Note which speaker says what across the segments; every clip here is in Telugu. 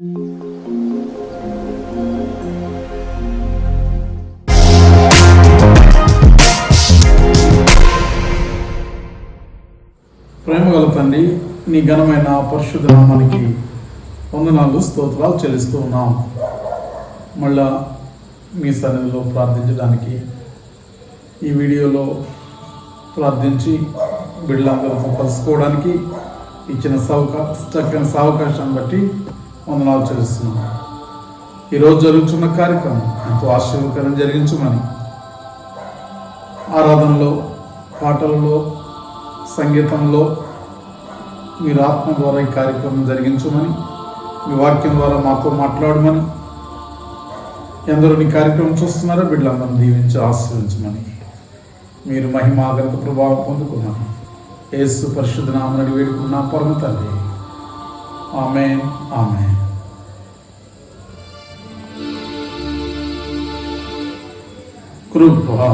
Speaker 1: ప్రేమగల తండ్రి, నీ ఘనమైన పరిశుద్ధ నామానికి వందనాలు స్తోత్రాలు చెల్లిస్తూ ఉన్నాం. మళ్ళా మీ సన్నిధిలో ప్రార్థించడానికి ఈ వీడియోలో ప్రార్థించి బిడ్డలందరితో కలుసుకోవడానికి ఇచ్చిన చక్కని అవకాశాన్ని బట్టి వందనాలు చెల్లిస్తున్నాం. ఈరోజు జరుగుతున్న కార్యక్రమం ఎంతో ఆశీర్వకరం జరిగించమని, ఆరాధనలో, పాటలలో, సంగీతంలో మీరు ఆత్మ ద్వారా ఈ కార్యక్రమం జరిగించమని, మీ వాక్యం ద్వారా మాతో మాట్లాడమని, ఎందరో నీ కార్యక్రమం చూస్తున్నారో బిడ్డలందరినీ దీవించి ఆశీర్వించమని, మీరు మహిమాగంత ప్రభావం పొందుకున్నాను. యేసు పరిశుద్ధ నామమున వేడుకున్న పరమ తండ్రి, ఆమేన్ ఆమేన్. కృపా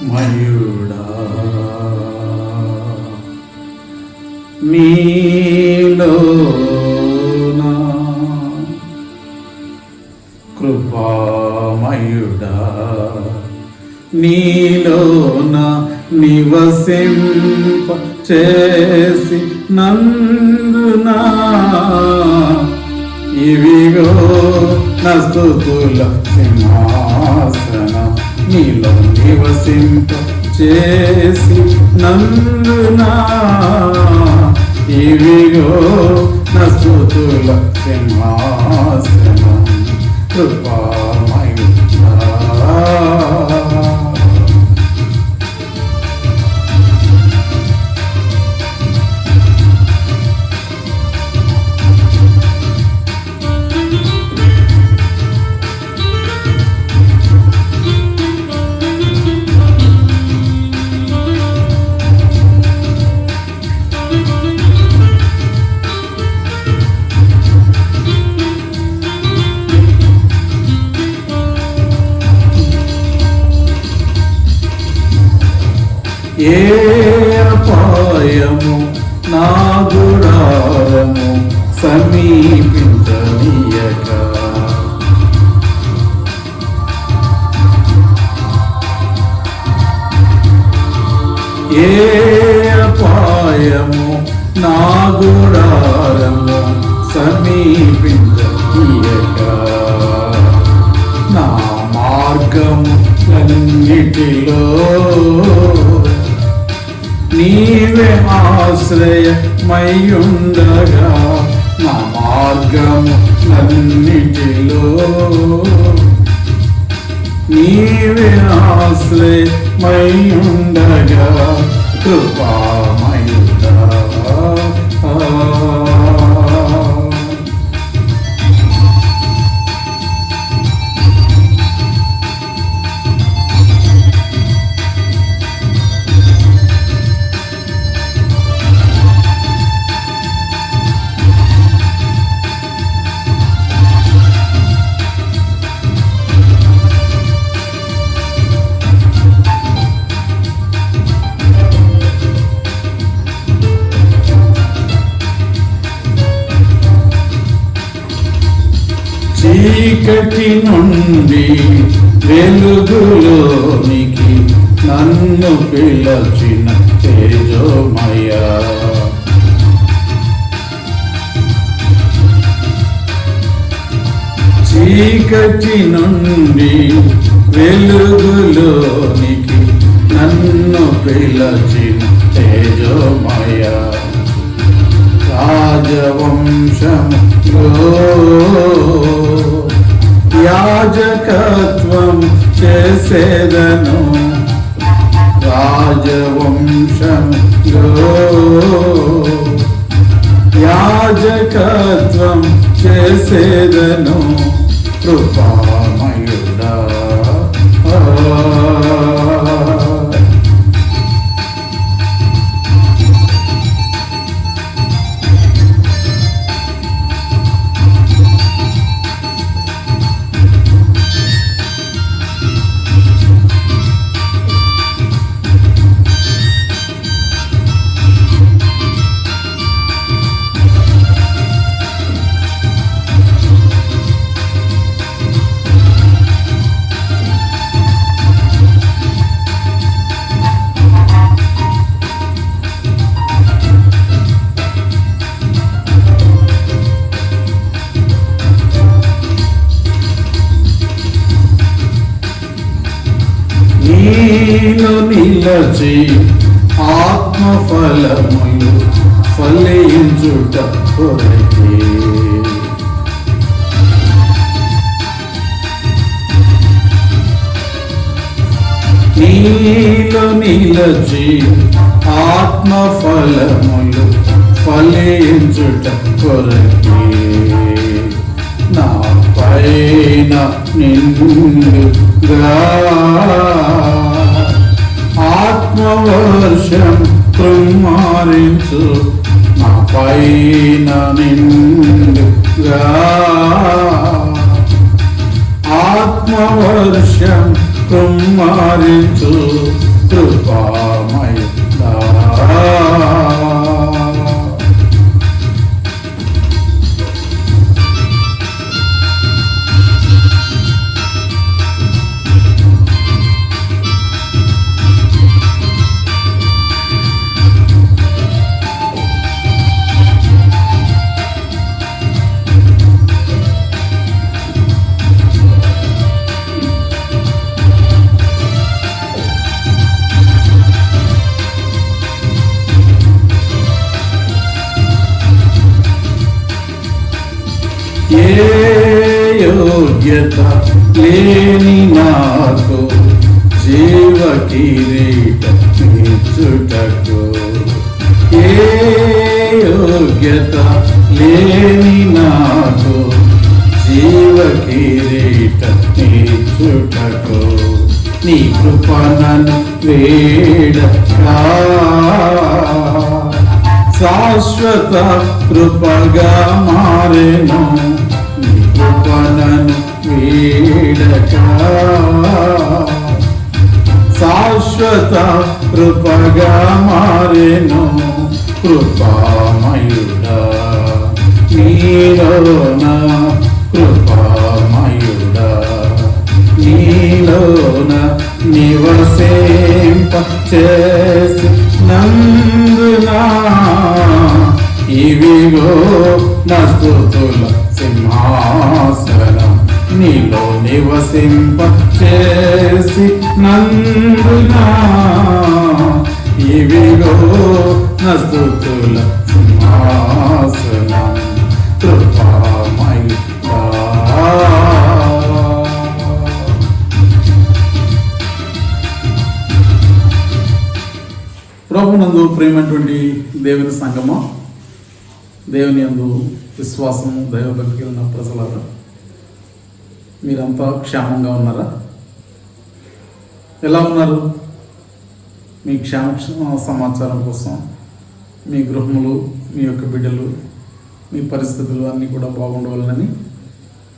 Speaker 1: మయుడా నీలోనా, కృపామయుడా నీలోన నివసింప చేసి నందునా, ఇవిగో నా స్తుతుల సింహాసనం, నీలో నివసింప చేసి నందునా, ఇవిగో నా స్తుతుల సింహాసనం, కృపామయుడా. ఏ అపాయము నా గుడారము సమీపించనీయక, ఏ అపాయము నా గుడారము సమీపించనీయక, నా మార్గము అన్నిటిలో నీవే ఆశ్రయమయ్యుండగా, నా మార్గము అన్నిటిలో నీవే ఆశ్రయమయ్యుండగా, కృపామయుడా. చీకటి నుండి వెలుగులోనికి నన్ను పిలచిన తేజోమయ, చీకటి నుండి వెలుగులోనికి నన్ను పిలచిన తేజోమయ, రాజవంశములో యాజకత్వం చేసేదను, రాజవంశములో యాజకత్వం చేసేదను, కృపామయుడా. నిలచి ఆత్మఫలములు ఫలించుట కొరకే. నీలో నిలచి ఆత్మఫలములు ఫలించుట కొరకే. నా పైన నిండుగా ఆత్మవర్షం కుమ్మరించు. నా పైన నిండుగా ఆత్మవర్షం కుమ్మరించు కృపామయుడా. ఏ యోగ్యత లేని నాకు జీవ కిరీటమిచ్చుటకు. ఏ యోగ్యత లేని నాకు జీవ కిరీటమిచ్చుటకు. నీ కృపణను వేడకా శాశ్వత కృపగా మారెను. నీ కృపణను వీడక శాశ్వత కృపగా మారెను కృపామయుడా. నీలోన కృపామయుడా, నీలోన నివసింప చేసి నందునా. ఇవిగో నా స్తుతుల సింహాసనం, నీలో నివసింప చేసి నందునా. ఇవిగో నా స్తుతుల సింహాసనం కృపామయుడా. ప్రభునందు ప్రేమైనటువంటి దేవుని సంగమా, దేవుని యందు విశ్వాసము దైవభక్తి కలిగిన ప్రజలారా, మీరంతా క్షేమంగా ఉన్నారా? ఎలా ఉన్నారు? మీ క్షేమ సమాచారం కోసం మీ గృహములు, మీ యొక్క బిడ్డలు, మీ పరిస్థితులు అన్నీ కూడా బాగుండవాలని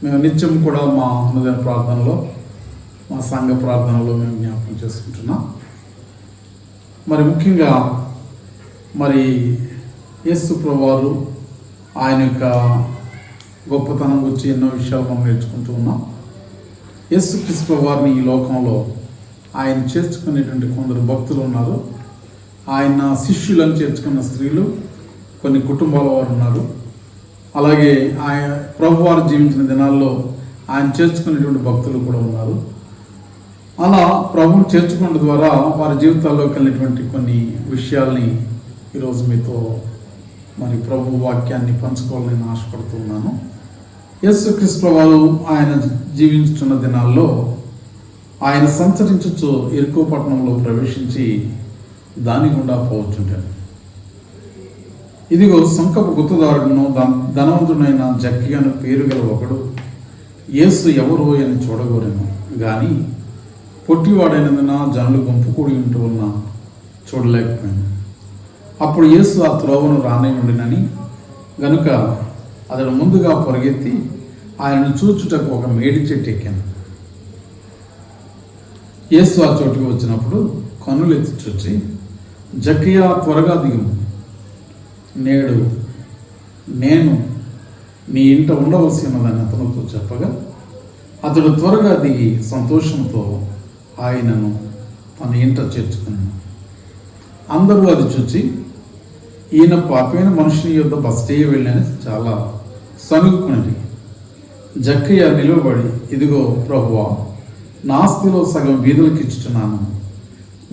Speaker 1: మేము నిత్యం కూడా మా అనుదిన ప్రార్థనలో, మా సంఘ ప్రార్థనలో మేము జ్ఞాపకం చేసుకుంటున్నాం. మరి ముఖ్యంగా యేసు ప్రభువారు ఆయన యొక్క గొప్పతనం గురించి ఎన్నో విషయాలు మనం నేర్చుకుంటూ ఉన్నాం. యేసుక్రీస్తు ప్రభువారిని ఈ లోకంలో ఆయన చేర్చుకునేటువంటి కొందరు భక్తులు ఉన్నారు. ఆయన శిష్యులను చేర్చుకున్న స్త్రీలు, కొన్ని కుటుంబాల వారు ఉన్నారు. అలాగే ఆయన ప్రభువారు జీవించిన దినాల్లో ఆయన చేర్చుకునేటువంటి భక్తులు కూడా ఉన్నారు. అలా ప్రభువుని చేర్చుకోవడం ద్వారా వారి జీవితాల్లో కలిగినటువంటి కొన్ని విషయాల్ని ఈరోజు మీతో ప్రభు వాక్యాన్ని పంచుకోవాలని నేను ఆశపడుతున్నాను. యేసుక్రీస్తు ప్రభువు ఆయన జీవించుతున్న దినాల్లో ఆయన సంచరించు ఎరుకో పట్టణంలో ప్రవేశించి దాని గుండా పోవచ్చుంటాడు. ఇదిగో సుంకపు గుత్తదారుడును ధనవంతుడైన జక్కయ్యను పేరు గల ఒకడు యేసు ఎవరో అని చూడగోరెను. కానీ పొట్టివాడైనందున జనులు గుంపు కూడి ఉంటూ ఉన్న చూడలేకపోయాను. అప్పుడు యేసు ఆ త్రోవను రానేయుండినని గనుక అతడు ముందుగా పొరుగెత్తి ఆయనను చూచుటకు ఒక మేడి చెట్టు ఎక్కాను. యేసు ఆ చోటుకు వచ్చినప్పుడు కన్నులెత్తి చూచి, జక్కయ్య త్వరగా దిగుము, నేడు నేను నీ ఇంట ఉండవలసి ఉన్నదని అతనితో చెప్పగా అతడు త్వరగా దిగి సంతోషంతో ఆయనను తన ఇంట చేర్చుకున్నాను. అందరూ అది చూచి, ఈయన పాపైన మనుషుని యొద్ద బస్టేయ వెళ్ళని చాలా సనుగుకున్నది. జక్కయ్య నిలువబడి, ఇదిగో ప్రభువా, నా ఆస్తిలో సగం వీధులకు ఇచ్చుచున్నాను,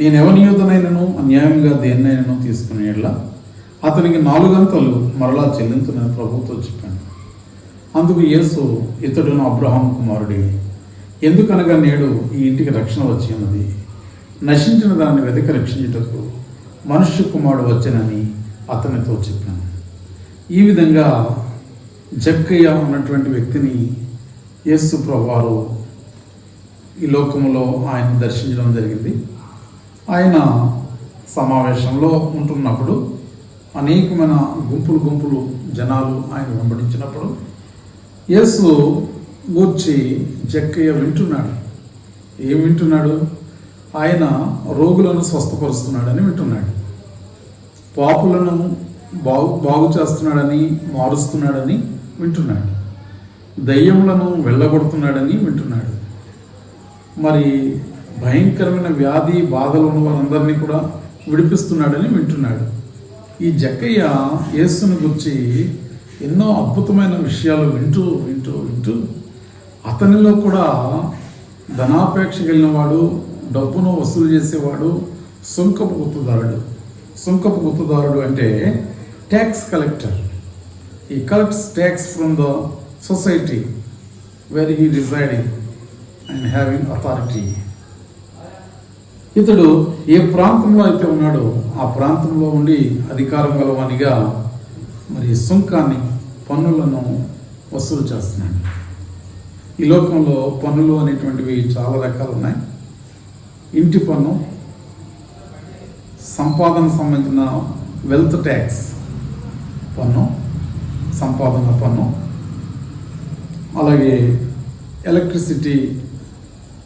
Speaker 1: నేను ఎవని యూదనైనను అన్యాయంగా దేన్నైనను తీసుకునేలా అతనికి 4 గంటలు మరలా చెల్లించునని ప్రభుతో చెప్పాను. అందుకు యేసు, ఇతడును అబ్రహాం కుమారుడే, ఎందుకనగా నేడు ఈ ఇంటికి రక్షణ వచ్చి ఉన్నది. నశించిన దాన్ని వెతక రక్షించుటకు మనుష్య కుమారుడు వచ్చనని అతనితో చెప్పాను. ఈ విధంగా జక్కయ్య ఉన్నటువంటి వ్యక్తిని యేసు ప్రభువారు ఈ లోకములో ఆయన దర్శించడం జరిగింది. ఆయన సమావేశంలో ఉంటున్నప్పుడు అనేకమైన గుంపులు జనాలు ఆయన వెంబడించినప్పుడు యేసు గూర్చి జక్కయ్య వింటున్నాడు. ఏం వింటున్నాడు? ఆయన రోగులను స్వస్థపరుస్తున్నాడని వింటున్నాడు. పాపులను బాగు చేస్తున్నాడని, మారుస్తున్నాడని వింటున్నాడు. దయ్యములను వెళ్ళగొడుతున్నాడని వింటున్నాడు. మరి భయంకరమైన వ్యాధి బాధలు ఉన్న వారందరినీ కూడా విడిపిస్తున్నాడని వింటున్నాడు. ఈ జక్కయ్య యేసుని గురించి ఎన్నో అద్భుతమైన విషయాలు వింటూ అతనిలో కూడా ధనాపేక్ష కలిగిన వాడు, డబ్బును వసూలు చేసేవాడు, సుంకపు గుర్తుదారుడు అంటే ట్యాక్స్ కలెక్టర్. ఈ collects tax from the society where he residing and having authority. ఇతడు ఏ ప్రాంతంలో అయితే ఉన్నాడో ఆ ప్రాంతంలో ఉండి అధికారం గలవానిగా మరి సుంకాన్ని, పన్నులను వసూలు చేస్తున్నాడు. ఈ లోకంలో పన్నులు అనేటువంటివి చాలా రకాలు ఉన్నాయి. ఇంటి పన్ను, సంపాదన సంబంధించిన వెల్త్ ట్యాక్స్ పన్ను, సంపాదన పన్ను, అలాగే electricity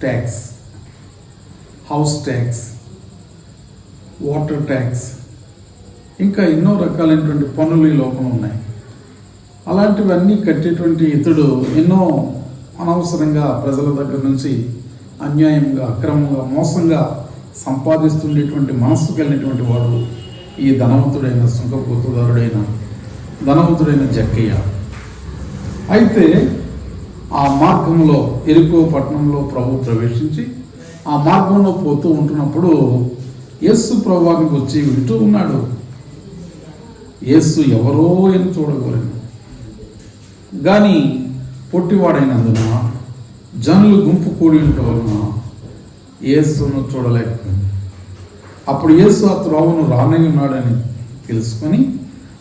Speaker 1: tax, house tax, water tax, ఇంకా ఎన్నో రకాలైనటువంటి పన్నులు ఈ లోకంలో ఉన్నాయి. అలాంటివన్నీ కట్టేటువంటి ఇతడు ఎన్నో అనవసరంగా ప్రజల దగ్గర నుంచి అన్యాయంగా, అక్రమంగా, మోసంగా సంపాదిస్తుండేటువంటి మనస్సు కలిగినటువంటి వాడు ఈ ధనవంతుడైన, సుంకపు ధనవంతుడైన జక్కయ్య. అయితే ఆ మార్గంలో, ఎరికో పట్టణంలో ప్రభు ప్రవేశించి ఆ మార్గంలో పోతూ ఉంటున్నప్పుడు యేసు ప్రభువుని వచ్చి వింటూ ఉన్నాడు. యేసు ఎవరో అని చూడగలను, కానీ పొట్టివాడైనందున, జనులు గుంపు కూడి ఉండటం వలన యేసును చూడలేకపోయింది. అప్పుడు యేసు ఆ త్రోవను రానై ఉన్నాడని తెలుసుకొని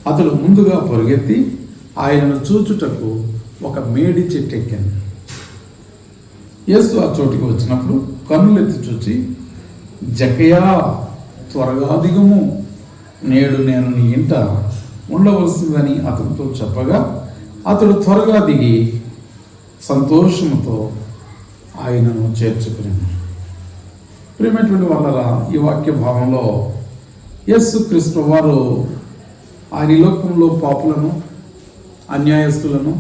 Speaker 1: అతడు ముందుగా పరిగెత్తి ఆయనను చూచుటకు ఒక మేడి చెట్టు ఎక్కాను. యేసు ఆ చోటికి వచ్చినప్పుడు కన్నులెత్తి చూచి, జక్కయ్యా, త్వరగా దిగుము, నేడు నేను నీ ఇంట ఉండవలసిందని అతనితో చెప్పగా అతడు త్వరగా దిగి సంతోషంతో ఆయనను చేర్చుకున్నాను. ప్రియమైనటువంటి వాళ్ళరా, ఈ వాక్య భావంలో యేసుక్రీస్తు వారు ఆయన లోకంలో పాపులను, అన్యాయస్తులను,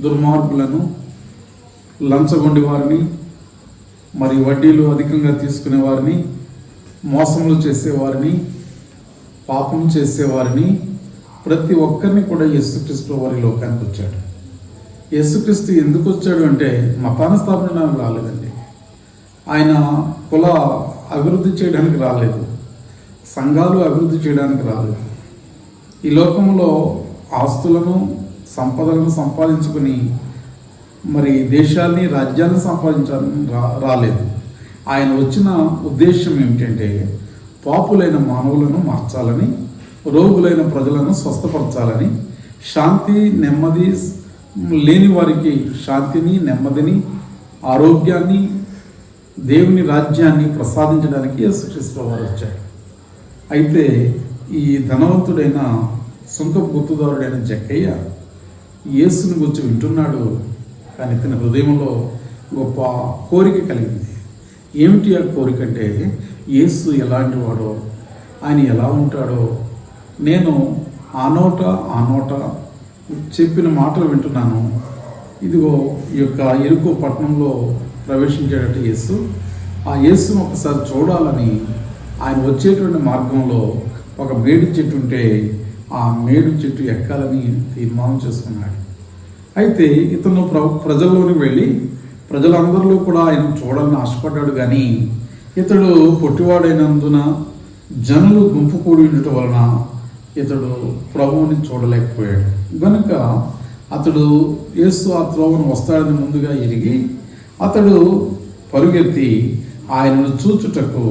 Speaker 1: దుర్మార్గులను, లంచగొండి వారిని, మరి వడ్డీలు అధికంగా తీసుకునే వారిని, మోసములు చేసేవారిని, పాపం చేసేవారిని, ప్రతి ఒక్కరిని కూడా యేసుక్రీస్తు వారి లోకానికి వచ్చాడు. యేసుక్రీస్తు ఎందుకు వచ్చాడు అంటే మతాన స్థాపన రాలేదండి. ఆయన కుల అభివృద్ధి చేయడానికి రాలేదు, సంఘాలు అభివృద్ధి చేయడానికి రాలేదు. ఈ లోకంలో ఆస్తులను, సంపదలను సంపాదించుకుని మరి దేశాన్ని, రాజ్యాన్ని సంపాదించాలని రాలేదు. ఆయన వచ్చిన ఉద్దేశం ఏమిటంటే పాపులైన మానవులను మార్చాలని, రోగులైన ప్రజలను స్వస్థపరచాలని, శాంతి నెమ్మది లేని వారికి శాంతిని, నెమ్మదిని, ఆరోగ్యాన్ని, దేవుని రాజ్యాన్ని ప్రసాదించడానికి యేసుక్రీస్తు వారు వచ్చాడు. అయితే ఈ ధనవంతుడైన, సుంకపు గుర్తుదారుడైన జక్కయ్య యేసుని గురించి వింటున్నాడు. కానీ తన హృదయంలో గొప్ప కోరిక కలిగింది. ఏమిటి ఆ కోరిక అంటే, యేసు ఎలాంటి వాడో, ఆయన ఎలా ఉంటాడో, నేను ఆ నోట చెప్పిన మాటలు వింటున్నాను. ఇదిగో ఈ యొక్క ఎరుకో పట్టణంలో ప్రవేశించేటట్టు యేసు, ఆ యేసును ఒకసారి చూడాలని ఆయన వచ్చేటువంటి మార్గంలో ఒక మేడి చెట్టు ఉంటే ఆ మేడి చెట్టు ఎక్కాలని తీర్మానం చేసుకున్నాడు. అయితే ఇతను ప్రజల్లోకి వెళ్ళి ప్రజలందరిలో కూడా ఆయన చూడాలని ఆశపడ్డాడు. కానీ ఇతడు పొట్టివాడైనందున జనులు గుంపు కూడి ఉండటం వలన ఇతడు ప్రభువుని చూడలేకపోయాడు. కనుక అతడు యేసు ఆ త్రోవను వస్తాడని ముందుగా ఎరిగి అతడు పరుగెత్తి ఆయనను చూచుటకు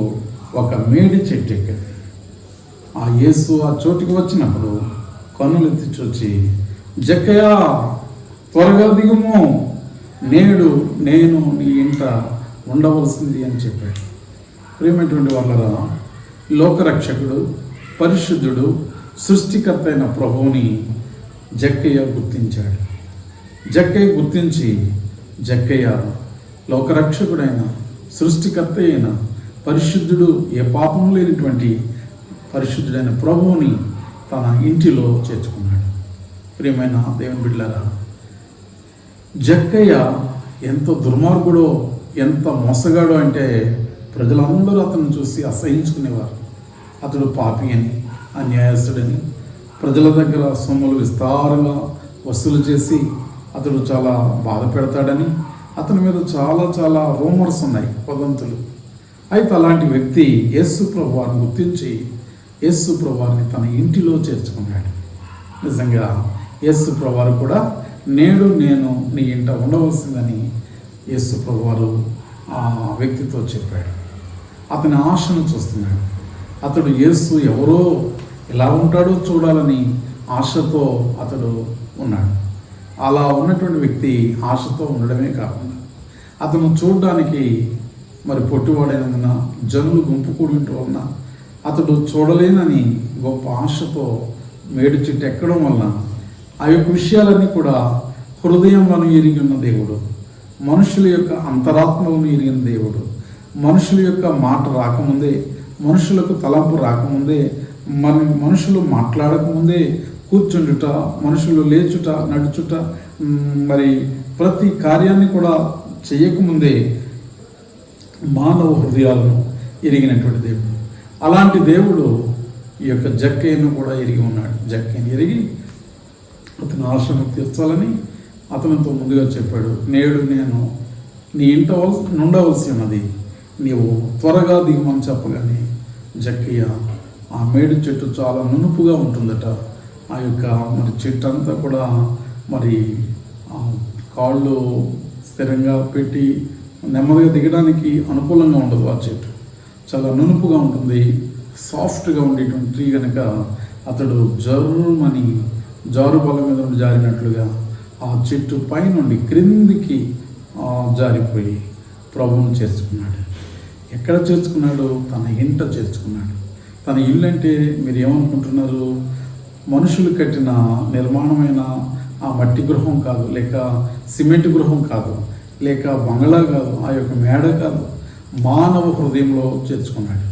Speaker 1: ఒక మేడి చెట్టు ఎక్కాడు. ఆ యేసు ఆ చోటికి వచ్చినప్పుడు కన్నులెత్తి చూచి, జక్కయ్య, త్వరగా దిగుము, నేడు నేను నీ ఇంట ఉండవలసింది అని చెప్పాడు. ప్రియమైనటువంటి వాళ్ళరా, లోకరక్షకుడు, పరిశుద్ధుడు, సృష్టికర్త అయిన ప్రభువుని జక్కయ్య గుర్తించాడు. జక్కయ్య గుర్తించి, జక్కయ్య లోకరక్షకుడైన, సృష్టికర్త అయిన, పరిశుద్ధుడు, ఏ పాపం లేనిటువంటి పరిశుద్ధుడైన ప్రభువుని తన ఇంటిలో చేర్చుకున్నాడు. ప్రియమైన దేవుని బిడ్డలారా, జక్కయ్య ఎంత దుర్మార్గుడో, ఎంత మోసగాడో అంటే ప్రజలందరూ అతను చూసి అసహించుకునేవారు. అతడు పాపి అని, అన్యాయస్తుడని, ప్రజల దగ్గర సొమ్ములు విస్తారంగా వసూలు చేసి అతడు చాలా బాధ పెడతాడని అతని మీద చాలా చాలా రూమర్స్ ఉన్నాయి, వదంతులు. అయితే అలాంటి వ్యక్తి యేసు ప్రభువారిని గుర్తించి యేసు ప్రభువారిని తన ఇంటిలో చేర్చుకున్నాడు. నిజంగా యేసు ప్రభువారు కూడా నేడు నేను నీ ఇంట ఉండవలసిందని యేసు ప్రభువారు ఆ వ్యక్తితో చెప్పాడు. అతని ఆశను చూస్తున్నాడు. అతడు యేసు ఎవరో, ఎలా ఉంటాడో చూడాలని ఆశతో అతడు ఉన్నాడు. అలా ఉన్నటువంటి వ్యక్తి ఆశతో ఉండడమే కాకుండా అతను చూడడానికి మరి పొట్టివాడైనందున, జనులు గుంపు కూడి ఉండటం వలన అతడు చూడలేనని గొప్ప ఆశతో మేడి చెట్టు ఎక్కడం వలన ఆ యొక్క విషయాలన్నీ కూడా హృదయంలోను ఎరిగి ఉన్న దేవుడు, మనుషుల యొక్క అంతరాత్మలను ఎరిగిన దేవుడు, మనుషుల యొక్క మాట రాకముందే, మనుషులకు తలంపు రాకముందే, మనుషులు మాట్లాడకముందే కూర్చుండుట, మనుషులు లేచుట, నడుచుట, మరి ప్రతి కార్యాన్ని కూడా చేయకముందే మానవ హృదయాలను ఎరిగినటువంటి దేవుడు. అలాంటి దేవుడు ఈ యొక్క జక్కయ్యను కూడా ఎరిగి ఉన్నాడు. జక్కయ్యను ఎరిగి అతని ఆశను తీర్చాలని అతనితో ముందుగా చెప్పాడు, నేడు నేను నీ ఇంట ఉండవలసి ఉన్నది, నీవు త్వరగా దిగమని చెప్పగానే జక్కయ్య, ఆ మేడి చెట్టు చాలా నునుపుగా ఉంటుందట. ఆ యొక్క మరి చెట్టు అంతా కూడా మరి కాళ్ళు స్థిరంగా పెట్టి నెమ్మదిగా దిగడానికి అనుకూలంగా ఉండదు. ఆ చెట్టు చాలా నునుపుగా ఉంటుంది, సాఫ్ట్గా ఉండేటువంటి ట్రీ కనుక అతడు జర్రుమని జారుబల మీద నుండి జారినట్లుగా ఆ చెట్టు పైనుండి క్రిందికి జారిపోయి ప్రభువును చేర్చుకున్నాడు. ఎక్కడ చేర్చుకున్నాడు? తన ఇంట చేర్చుకున్నాడు. తన ఇల్లు అంటే మీరు ఏమనుకుంటున్నారు? మనుషులు కట్టిన నిర్మాణమైన ఆ మట్టి గృహం కాదు, లేక సిమెంట్ గృహం కాదు, లేక బంగ్లా కాదు, ఆ యొక్క మేడ కాదు, మానవ హృదయంలో చేర్చుకున్నాడు.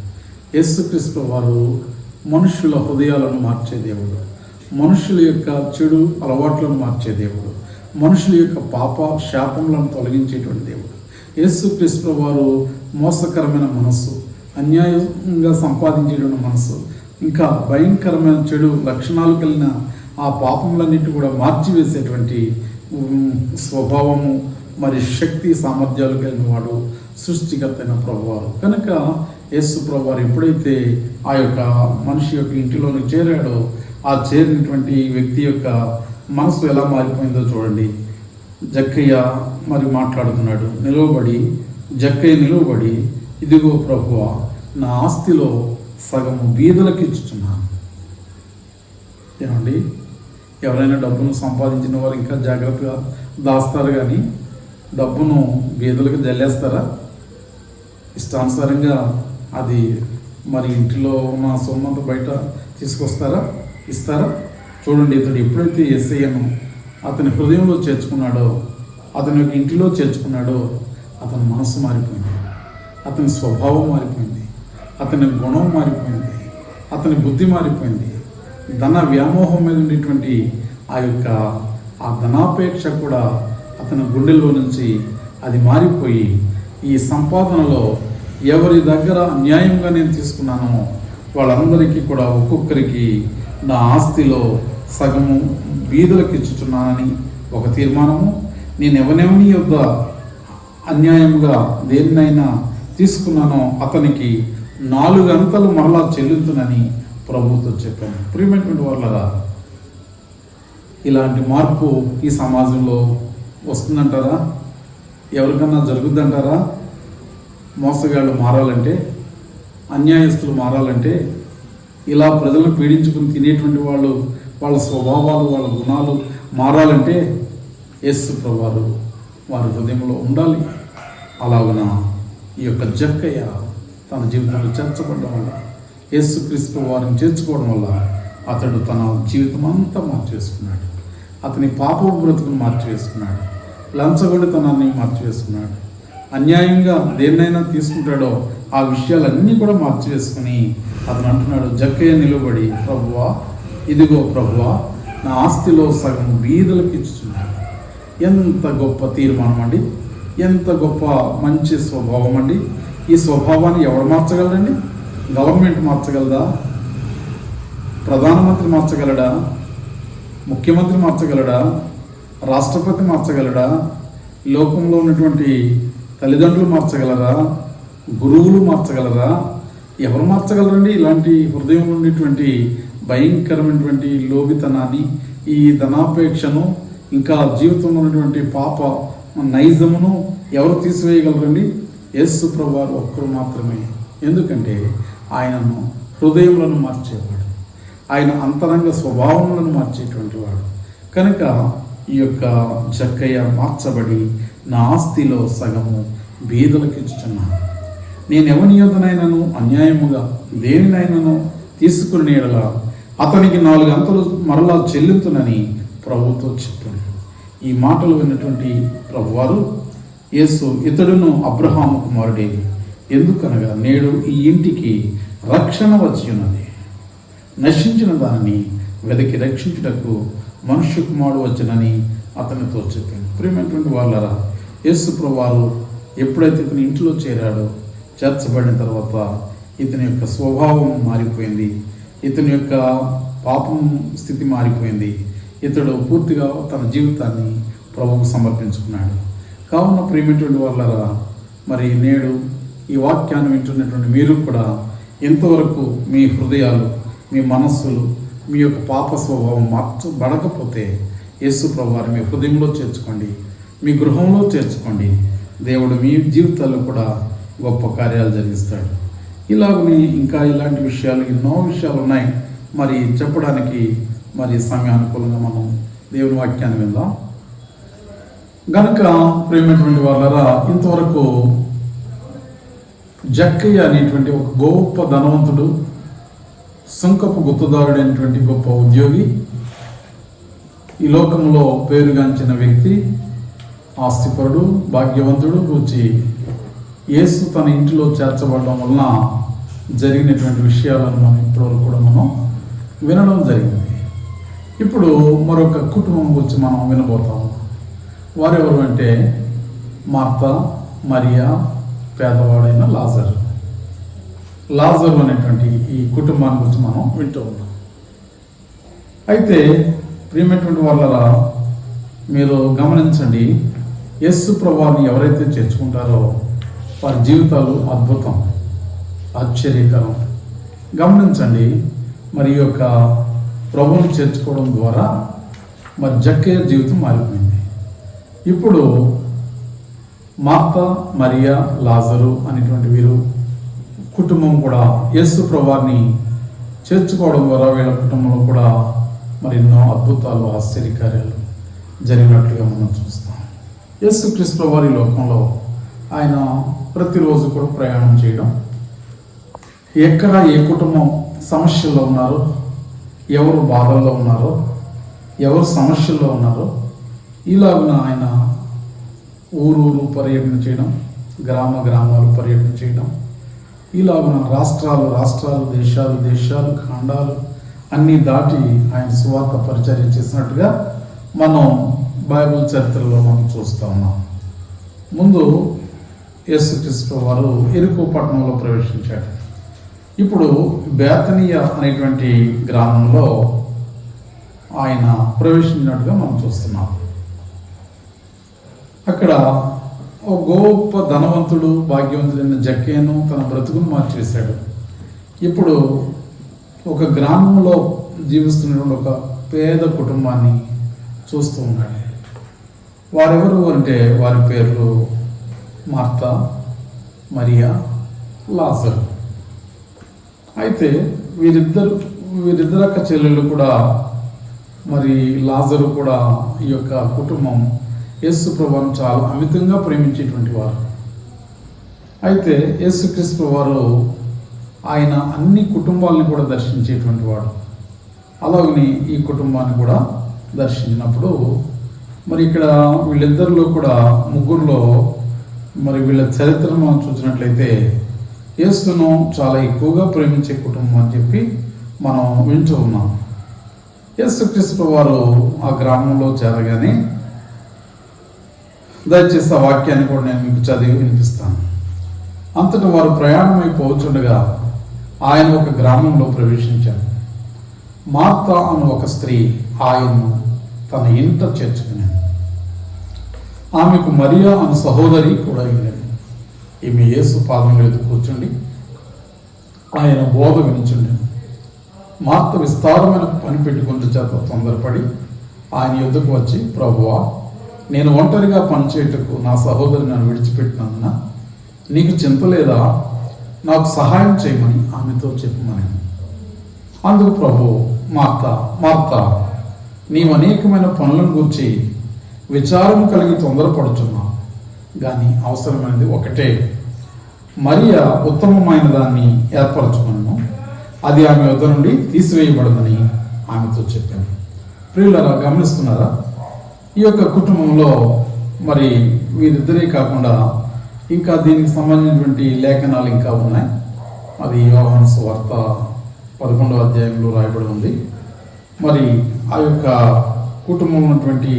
Speaker 1: యేసుక్రీస్తు వారు మనుషుల హృదయాలను మార్చే దేవుడు, మనుషుల యొక్క చెడు అలవాట్లను మార్చే దేవుడు, మనుషుల యొక్క పాప శాపములను తొలగించేటువంటి దేవుడు. యేసుక్రీస్తు వారు మోసకరమైన మనస్సు, అన్యాయంగా సంపాదించేటువంటి మనసు, ఇంకా భయంకరమైన చెడు లక్షణాలు కలిగిన ఆ పాపములన్నిటి కూడా మార్చివేసేటువంటి స్వభావము, మరి శక్తి సామర్థ్యాలు కలిగిన వాడు సృష్టికర్త అయిన ప్రభువారు. కనుక యేసు ప్రభువారు ఎప్పుడైతే ఆ యొక్క మనిషి యొక్క ఇంటిలోకి చేరాడో, ఆ చేరినటువంటి వ్యక్తి యొక్క మనసు ఎలా మారిపోయిందో చూడండి. జక్కయ్య మరి మాట్లాడుతున్నాడు. జక్కయ్య నిలువబడి, ఇదిగో ప్రభువా, నా ఆస్తిలో సగము బీదలకు ఇచ్చుచున్నాను. ఏమండి, ఎవరైనా డబ్బును సంపాదించిన వారు ఇంకా జాగ్రత్తగా దాస్తారు, కానీ డబ్బును బీదలకు జల్లేస్తారా? ఇష్టానుసారంగా అది మరి ఇంటిలో ఉన్న సొమ్మంతా బయట తీసుకొస్తారా? ఇస్తారా? చూడండి, ఇతడు ఎప్పుడైతే యేసయ్యను అతని హృదయంలో చేర్చుకున్నాడో, అతని యొక్క ఇంటిలో చేర్చుకున్నాడో, అతని మనస్సు మారిపోయింది, అతని స్వభావం మారిపోయింది, అతని గుణం మారిపోయింది, అతని బుద్ధి మారిపోయింది. ధన వ్యామోహం మీద ఉండేటువంటి ఆ ధనాపేక్ష కూడా అతని గుండెల్లో నుంచి అది మారిపోయి, ఈ సంపాదనలో ఎవరి దగ్గర అన్యాయంగా నేను తీసుకున్నానో వాళ్ళందరికీ కూడా ఒక్కొక్కరికి నా ఆస్తిలో సగము బీదలకు ఇచ్చుచున్నానని ఒక తీర్మానము, నేను ఎవరెవని యొక్క అన్యాయంగా దేన్నైనా తీసుకున్నానో అతనికి 4 అంతలు మరలా చెల్లించునని ప్రభుతో చెప్పాను. ప్రియమైనటువంటి వాళ్ళరా, ఇలాంటి మార్పు ఈ సమాజంలో వస్తుందంటారా? ఎవరికన్నా జరుగుద్దంటారా? మోసగాళ్ళు మారాలంటే, అన్యాయస్తులు మారాలంటే, ఇలా ప్రజలను పీడించుకుని తినేటువంటి వాళ్ళు, వాళ్ళ స్వభావాలు, వాళ్ళ గుణాలు మారాలంటే యేసు ప్రభువారు వారి హృదయంలో ఉండాలి. అలాగున ఈ యొక్క జక్కయ్య తన జీవితంలో చేర్చబడడం వల్ల, యేసుక్రీస్తు వారిని చేర్చుకోవడం వల్ల అతడు తన జీవితం అంతా మార్చివేసుకున్నాడు. అతని పాప బ్రతుకును మార్చివేసుకున్నాడు. లంచగొండితనాన్ని మార్చివేసుకున్నాడు. అన్యాయంగా దేన్నైనా తీసుకుంటాడో ఆ విషయాలన్నీ కూడా మార్చివేసుకుని అతను అంటున్నాడు, జక్కయ్య నిలబడి, ప్రభువా, ఇదిగో ప్రభువా, నా ఆస్తిలో సగం బీదలకు ఇచ్చుచున్నాడు. ఎంత గొప్ప తీర్మానం అండి! ఎంత గొప్ప మంచి స్వభావం అండి! ఈ స్వభావాన్ని ఎవరు మార్చగలరండి? గవర్నమెంట్ మార్చగలదా? ప్రధానమంత్రి మార్చగలడా? ముఖ్యమంత్రి మార్చగలడా? రాష్ట్రపతి మార్చగలడా? లోకంలో ఉన్నటువంటి తల్లిదండ్రులు మార్చగలరా? గురువులు మార్చగలరా? ఎవరు మార్చగలరండి ఇలాంటి హృదయం ఉండేటువంటి భయంకరమైనటువంటి లోభితనాన్ని, ఈ ధనాపేక్షను, ఇంకా జీవితంలో ఉన్నటువంటి పాప నైజమును ఎవరు తీసివేయగలరండి? యేసు ప్రభువారు ఒక్కరు మాత్రమే. ఎందుకంటే ఆయనను హృదయములను మార్చేవాడు, ఆయన అంతరంగ స్వభావములను మార్చేటువంటి వాడు. కనుక ఈ యొక్క జక్కయ్య మార్చబడి, నా ఆస్తిలో సగము బీదలకు ఇచ్చుచున్నాను. నేను ఎవని యొద్దనైనను అన్యాయముగా దేనినైనాను తీసుకుని ఎడల అతనికి 4 అంతలు మరలా చెల్లించునని ప్రభుతో చెప్పాను. ఈ మాటలు విన్నటువంటి ప్రభువారు, యేసు ఇతడును అబ్రహాము కుమారుడే, ఎందుకనగా నేడు ఈ ఇంటికి రక్షణ వచ్చి ఉన్నది. నశించిన దానిని వెదకి రక్షించుటకు మనుష్య కుమారుడు వచ్చనని అతనితో చెప్పాను. ప్రియమైనటువంటి వాళ్ళరా, యేసు ప్రభువారు ఎప్పుడైతే ఇతని ఇంట్లో చేరాడో, చేర్చబడిన తర్వాత ఇతని యొక్క స్వభావం మారిపోయింది, ఇతని యొక్క పాపం స్థితి మారిపోయింది. ఇతడు పూర్తిగా తన జీవితాన్ని ప్రభువుకు సమర్పించుకున్నాడు. కావున ప్రియమైనటువంటి వాళ్ళరా, మరి నేడు ఈ వాక్యాన్ని వింటున్నటువంటి మీరు కూడా ఎంతవరకు మీ హృదయాలు, మీ మనస్సులు, మీ యొక్క పాప స్వభావం మార్చబడకపోతే యేసు ప్రభువారు మీ హృదయంలో చేర్చుకోండి, మీ గృహంలో చేర్చుకోండి. దేవుడు మీ జీవితాల్లో కూడా గొప్ప కార్యాలు జరిగిస్తాడు. ఇలాగనే ఇంకా ఇలాంటి విషయాలు, ఎన్నో విషయాలు ఉన్నాయి. మరి చెప్పడానికి మరి సమయానుకూలంగా మనం దేవుని వాక్యాన్ని విందాం. గనుక ప్రియమైనటువంటి వాళ్ళరా, ఇంతవరకు జక్కయ్య అనేటువంటి ఒక గొప్ప ధనవంతుడు, సుంకపు గుత్తదారుడు అయినటువంటి గొప్ప ఉద్యోగి, ఈ లోకంలో పేరుగాంచిన వ్యక్తి, ఆస్తిపరుడు, భాగ్యవంతుడు గురించి యేసు తన ఇంటిలో చేర్చబడడం వలన జరిగినటువంటి విషయాలను మనం ఇప్పటివరకు కూడా మనం వినడం జరిగింది. ఇప్పుడు మరొక కుటుంబం గురించి మనం వినబోతాము. వారెవరు అంటే మార్తా, మరియా, పేదవాడైన లాజరు అనేటువంటి ఈ కుటుంబాన్ని గురించి మనం వింటూ ఉన్నాం. అయితే ప్రియమైనటువంటి వాళ్ళరా, మీరు గమనించండి, యేసు ప్రభువుని ఎవరైతే చేర్చుకుంటారో వారి జీవితాలు అద్భుతం, ఆశ్చర్యకరం. గమనించండి, మరి ఈ యొక్క ప్రభువుని చేర్చుకోవడం ద్వారా మరి జక్కయ్య జీవితం మారిపోయింది. ఇప్పుడు మార్తా, మరియా, లాజరు అనేటువంటి వీరు కుటుంబం కూడా యేసు ప్రభువుని చేర్చుకోవడం ద్వారా వీళ్ళ కుటుంబంలో కూడా మరి ఎన్నో అద్భుతాలు, ఆశ్చర్యకార్యాలు జరిగినట్లుగా మనం చూస్తాం. యేసుక్రీస్తు ప్రభువు ఈ లోకంలో ఆయన ప్రతిరోజు కూడా ప్రయాణం చేయడం, ఎక్కడ ఏ కుటుంబం సమస్యల్లో ఉన్నారో, ఎవరు బాధల్లో ఉన్నారో, ఎవరు సమస్యల్లో ఉన్నారో, ఇలాగున ఆయన ఊరు పర్యటన చేయడం, గ్రామాలు పర్యటన చేయడం, ఇలాగున రాష్ట్రాలు, దేశాలు, ఖండాలు అన్నీ దాటి ఆయన సువార్త పరిచర్య చేసినట్టుగా మనం బైబిల్ చరిత్రలో మనం చూస్తూ ఉన్నాం. ముందు యేసుక్రీస్తు వారు ఎరికో పట్టణంలో ప్రవేశించాడు. ఇప్పుడు బేతనియా అనేటువంటి గ్రామంలో ఆయన ప్రవేశించినట్టుగా మనం చూస్తున్నాం. అక్కడ ఒక గొప్ప ధనవంతుడు భాగ్యవంతుడైన జక్కేను తన బ్రతుకును మార్చేశాడు. ఇప్పుడు ఒక గ్రామంలో జీవిస్తున్నటువంటి ఒక పేద కుటుంబాన్ని చూస్తూ ఉన్నాడు. వారెవరు అంటే వారి పేర్లు మార్తా, మరియా, లాజరు. అయితే వీరిద్దరు అక్క చెల్లెళ్ళు కూడా, మరి లాజరు కూడా ఈ యొక్క కుటుంబం యేసు ప్రభువును చాలా అమితంగా ప్రేమించేటువంటి వారు. అయితే యేసుక్రీస్తు వారు ఆయన అన్ని కుటుంబాలను కూడా దర్శించేటువంటి వాడు. అలాగని ఈ కుటుంబాన్ని కూడా దర్శించినప్పుడు మరి ఇక్కడ వీళ్ళిద్దరిలో కూడా ముగ్గురులో మరి వీళ్ళ చరిత్రను మనం చూసినట్లయితే యేసును చాలా ఎక్కువగా ప్రేమించే కుటుంబం అని చెప్పి మనం వింటూ ఉన్నాం. యేసుక్రీస్తు వారు ఆ గ్రామంలో చేరగానే, దయచేసి ఆ వాక్యాన్ని కూడా నేను మీకు చదివి వినిపిస్తాను. అంతటా వారు ప్రయాణమైపోవచ్చుండగా ఆయన ఒక గ్రామంలో ప్రవేశించారు. మార్తా అను ఒక స్త్రీ ఆయన్ను తన ఇంట చేర్చుకునేది. ఆమెకు మరియా అను సహోదరి కూడా ఉండేది. ఈమె యేసు పాదం మీద కూర్చుండి ఆయన బోధ వినిచుండేది. మార్త విస్తారమైన పని పెట్టుకుంటూ చేత తొందరపడి ఆయన యుద్ధకు వచ్చి, ప్రభువా, నేను ఒంటరిగా పనిచేయటకు నా సహోదరి నన్ను విడిచిపెట్టినందున నీకు చింత లేదా? నాకు సహాయం చేయమని ఆమెతో చెప్పమని. అందుకు ప్రభు, మార్తా, నీవు అనేకమైన పనులను గురించి విచారం కలిగి తొందరపడుచున్నావు, కానీ అవసరమైనది ఒకటే. మరియా ఉత్తమమైన దాన్ని ఏర్పరచుకున్నాను, అది ఆమె వద్ద నుండి తీసివేయబడదని ఆమెతో చెప్పాను. ప్రియులారా, గమనిస్తున్నారా? ఈ యొక్క కుటుంబంలో మరి వీరిద్దరే కాకుండా ఇంకా దీనికి సంబంధించినటువంటి లేఖనాలు ఇంకా ఉన్నాయి. అది యోహాను సువార్త 11వ అధ్యాయంలో రాయబడి ఉంది. మరి ఆ యొక్క కుటుంబంలో ఉన్నటువంటి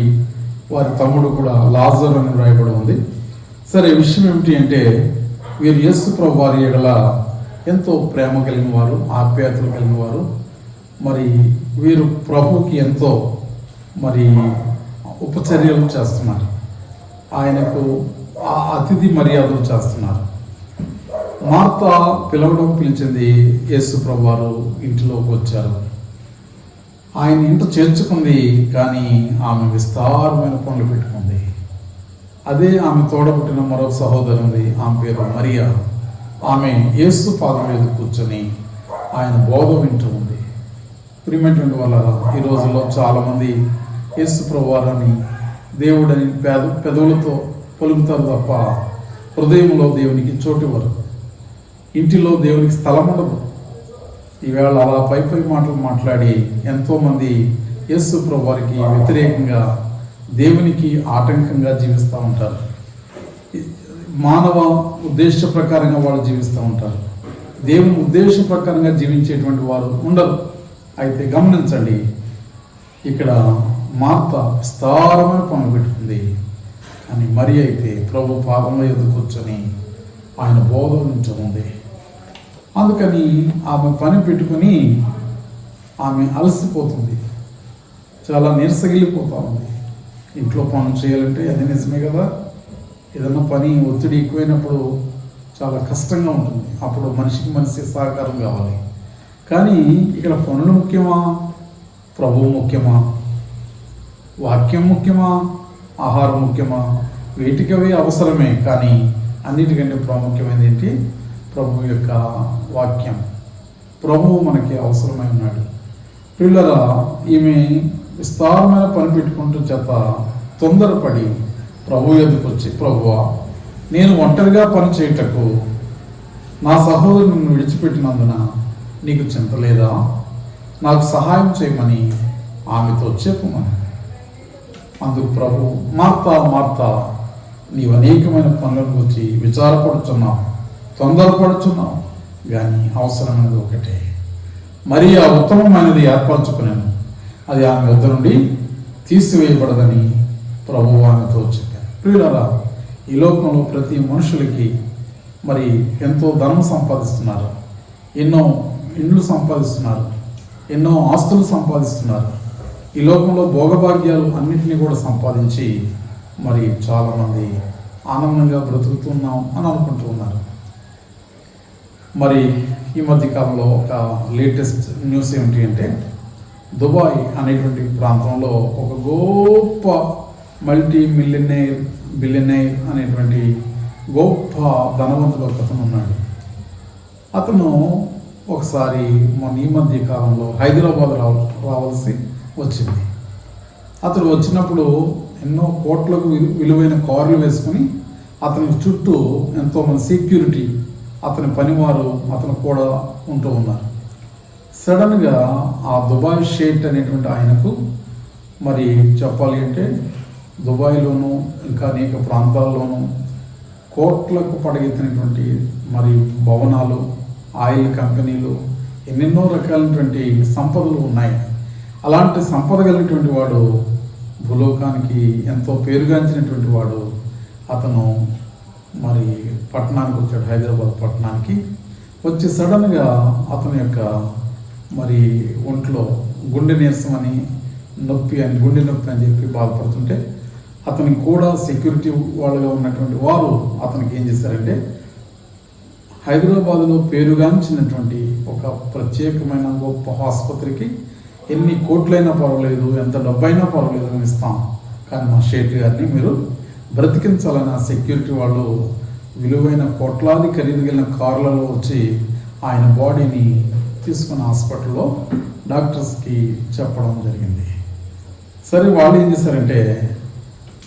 Speaker 1: వారి తమ్ముడు కూడా లాజరు అని రాయబడి ఉంది. సరే, విషయం ఏమిటి అంటే వీరు యేసు ప్రభు వారి ఎడల ఎంతో ప్రేమ కలిగిన వారు, ఆప్యాయతలు కలిగిన వారు. మరి వీరు ప్రభుకి ఎంతో మరి ఉపచర్యలు చేస్తున్నారు, ఆయనకు అతిథి మర్యాదలు చేస్తున్నారు. మార్తా పిలిచింది యేసు ప్రభు వారు ఇంటిలోకి వచ్చారు. ఆయన ఇంట చేర్చుకుంది, కానీ ఆమె విస్తారమైన పనులు పెట్టుకుంది. అదే ఆమె తోడబుట్టిన మరొక సహోదరు ఉంది, ఆమె పేరు మరియా. ఆమె యేసు పాదం మీద కూర్చొని ఆయన బోధ వింటూ ఉంది. ప్రియమైనటువంటి వాళ్ళ, ఈ రోజుల్లో చాలామంది యేసు ప్రభు వారిని దేవుడని పెదవులతో పలుకుతారు తప్ప హృదయంలో దేవునికి చోటివ్వరు. ఇంటిలో దేవునికి స్థలం ఉండదు. ఈవేళ అలా పై మాటలు మాట్లాడి ఎంతోమంది యేసు ప్రభు వారికి వ్యతిరేకంగా, దేవునికి ఆటంకంగా జీవిస్తూ ఉంటారు. మానవ ఉద్దేశ ప్రకారంగా వాళ్ళు జీవిస్తూ ఉంటారు. దేవుని ఉద్దేశ ప్రకారంగా జీవించేటువంటి వారు ఉండరు. అయితే గమనించండి, ఇక్కడ మార్త విస్తారమైన పనులు పెట్టుకుంది, కానీ మరి అయితే ప్రభు పాదంలో ఎదురు కూర్చొని ఆయన బోధ నుంచి ఉంది. అందుకని ఆమె పని పెట్టుకుని ఆమె అలసిపోతుంది, చాలా నీరసగిలిపోతూ ఉంది. ఇంట్లో పనులు చేయాలంటే అది నిజమే కదా. ఏదన్నా పని ఒత్తిడి ఎక్కువైనప్పుడు చాలా కష్టంగా ఉంటుంది. అప్పుడు మనిషి సహకారం కావాలి. కానీ ఇక్కడ పనులు ముఖ్యమా, ప్రభువు ముఖ్యమా, వాక్యం ముఖ్యమా, ఆహారం ముఖ్యమా? వీటికవే అవసరమే, కానీ అన్నిటికంటే ప్రాముఖ్యమైనది ఏంటి? ప్రభు యొక్క వాక్యం. ప్రభువు మనకి అవసరమై ఉన్నాడు. పిల్లరా, ఈమె విస్తారమైన పని పెట్టుకుంటూ చేత తొందరపడి ప్రభు ఎదుకు వచ్చి, ప్రభువా, నేను ఒంటరిగా పని చేయుటకు నా సహోదరుని విడిచిపెట్టినందున నీకు చింత లేదా? నాకు సహాయం చేయమని ఆమెతో చెప్పమని. అందుకు ప్రభు, మార్తా, నీవు అనేకమైన పనుల గురించి విచారపడుచున్నావు, తొందరపడుచున్నావు, కానీ అవసరమైనది ఒకటే. మరి ఆ ఉత్తమమైనది ఏర్పరచుకున్నాను, అది ఆమె వద్ద నుండి తీసివేయబడదని ప్రభువు ఆమెతో చెప్పాను. ప్రియులారా, ఈ లోకంలో ప్రతి మనుషులకి మరి ఎంతో ధనం సంపాదిస్తున్నారు, ఎన్నో ఇండ్లు సంపాదిస్తున్నారు, ఎన్నో ఆస్తులు సంపాదిస్తున్నారు. ఈ లోకంలో భోగభాగ్యాలు అన్నింటినీ కూడా సంపాదించి మరి చాలామంది ఆనందంగా బ్రతుకుతున్నాం అని అనుకుంటూ ఉన్నారు. మరి ఈ మధ్య కాలంలో ఒక లేటెస్ట్ న్యూస్ ఏమిటి అంటే, దుబాయ్ అనేటువంటి ప్రాంతంలో ఒక గొప్ప మల్టీ బిలియనైర్ అనేటువంటి గొప్ప ధనవంతుడు ఒకతను ఉన్నాడు. అతను ఒకసారి ఈ మధ్య కాలంలో హైదరాబాద్ రావాల్సి వచ్చింది. అతను వచ్చినప్పుడు ఎన్నో కోట్లకు విలువైన కార్లు వేసుకుని అతని చుట్టూ ఎంతోమంది సెక్యూరిటీ, అతని పనివారు అతను కూడా ఉంటూ ఉన్నారు. సడన్గా ఆ దుబాయ్ షేట్ అనేటువంటి ఆయనకు, మరి చెప్పాలి అంటే దుబాయ్లోనూ ఇంకా అనేక ప్రాంతాల్లోనూ కోట్లకు పడగెత్తినటువంటి మరి భవనాలు, ఆయిల్ కంపెనీలు, ఎన్నెన్నో రకాలైనటువంటి సంపదలు ఉన్నాయి. అలాంటి సంపద కలిగినటువంటి వాడు, భూలోకానికి ఎంతో పేరుగాంచినటువంటి వాడు, అతను మరి పట్టణానికి వచ్చాడు. హైదరాబాద్ పట్టణానికి వచ్చి సడన్గా అతని యొక్క మరి ఒంట్లో గుండె నీరసం అని, గుండె నొప్పి అని చెప్పి బాధపడుతుంటే, అతనికి కూడా సెక్యూరిటీ వాళ్ళుగా ఉన్నటువంటి వారు అతనికి ఏం చేశారంటే, హైదరాబాదులో పేరుగాంచినటువంటి ఒక ప్రత్యేకమైన గొప్ప ఆసుపత్రికి ఎన్ని కోట్లైనా పర్వాలేదు, ఎంత డబ్బైనా పర్వాలేదు మేము ఇస్తాం, కానీ మా షేట్ గారిని మీరు బ్రతికించాలని ఆ సెక్యూరిటీ వాళ్ళు విలువైన కోట్లాది ఖరీదు కలిగిన కార్లలో వచ్చి ఆయన బాడీని తీసుకున్న హాస్పిటల్లో డాక్టర్స్కి చెప్పడం జరిగింది. సరే, వాళ్ళు ఏం చేశారంటే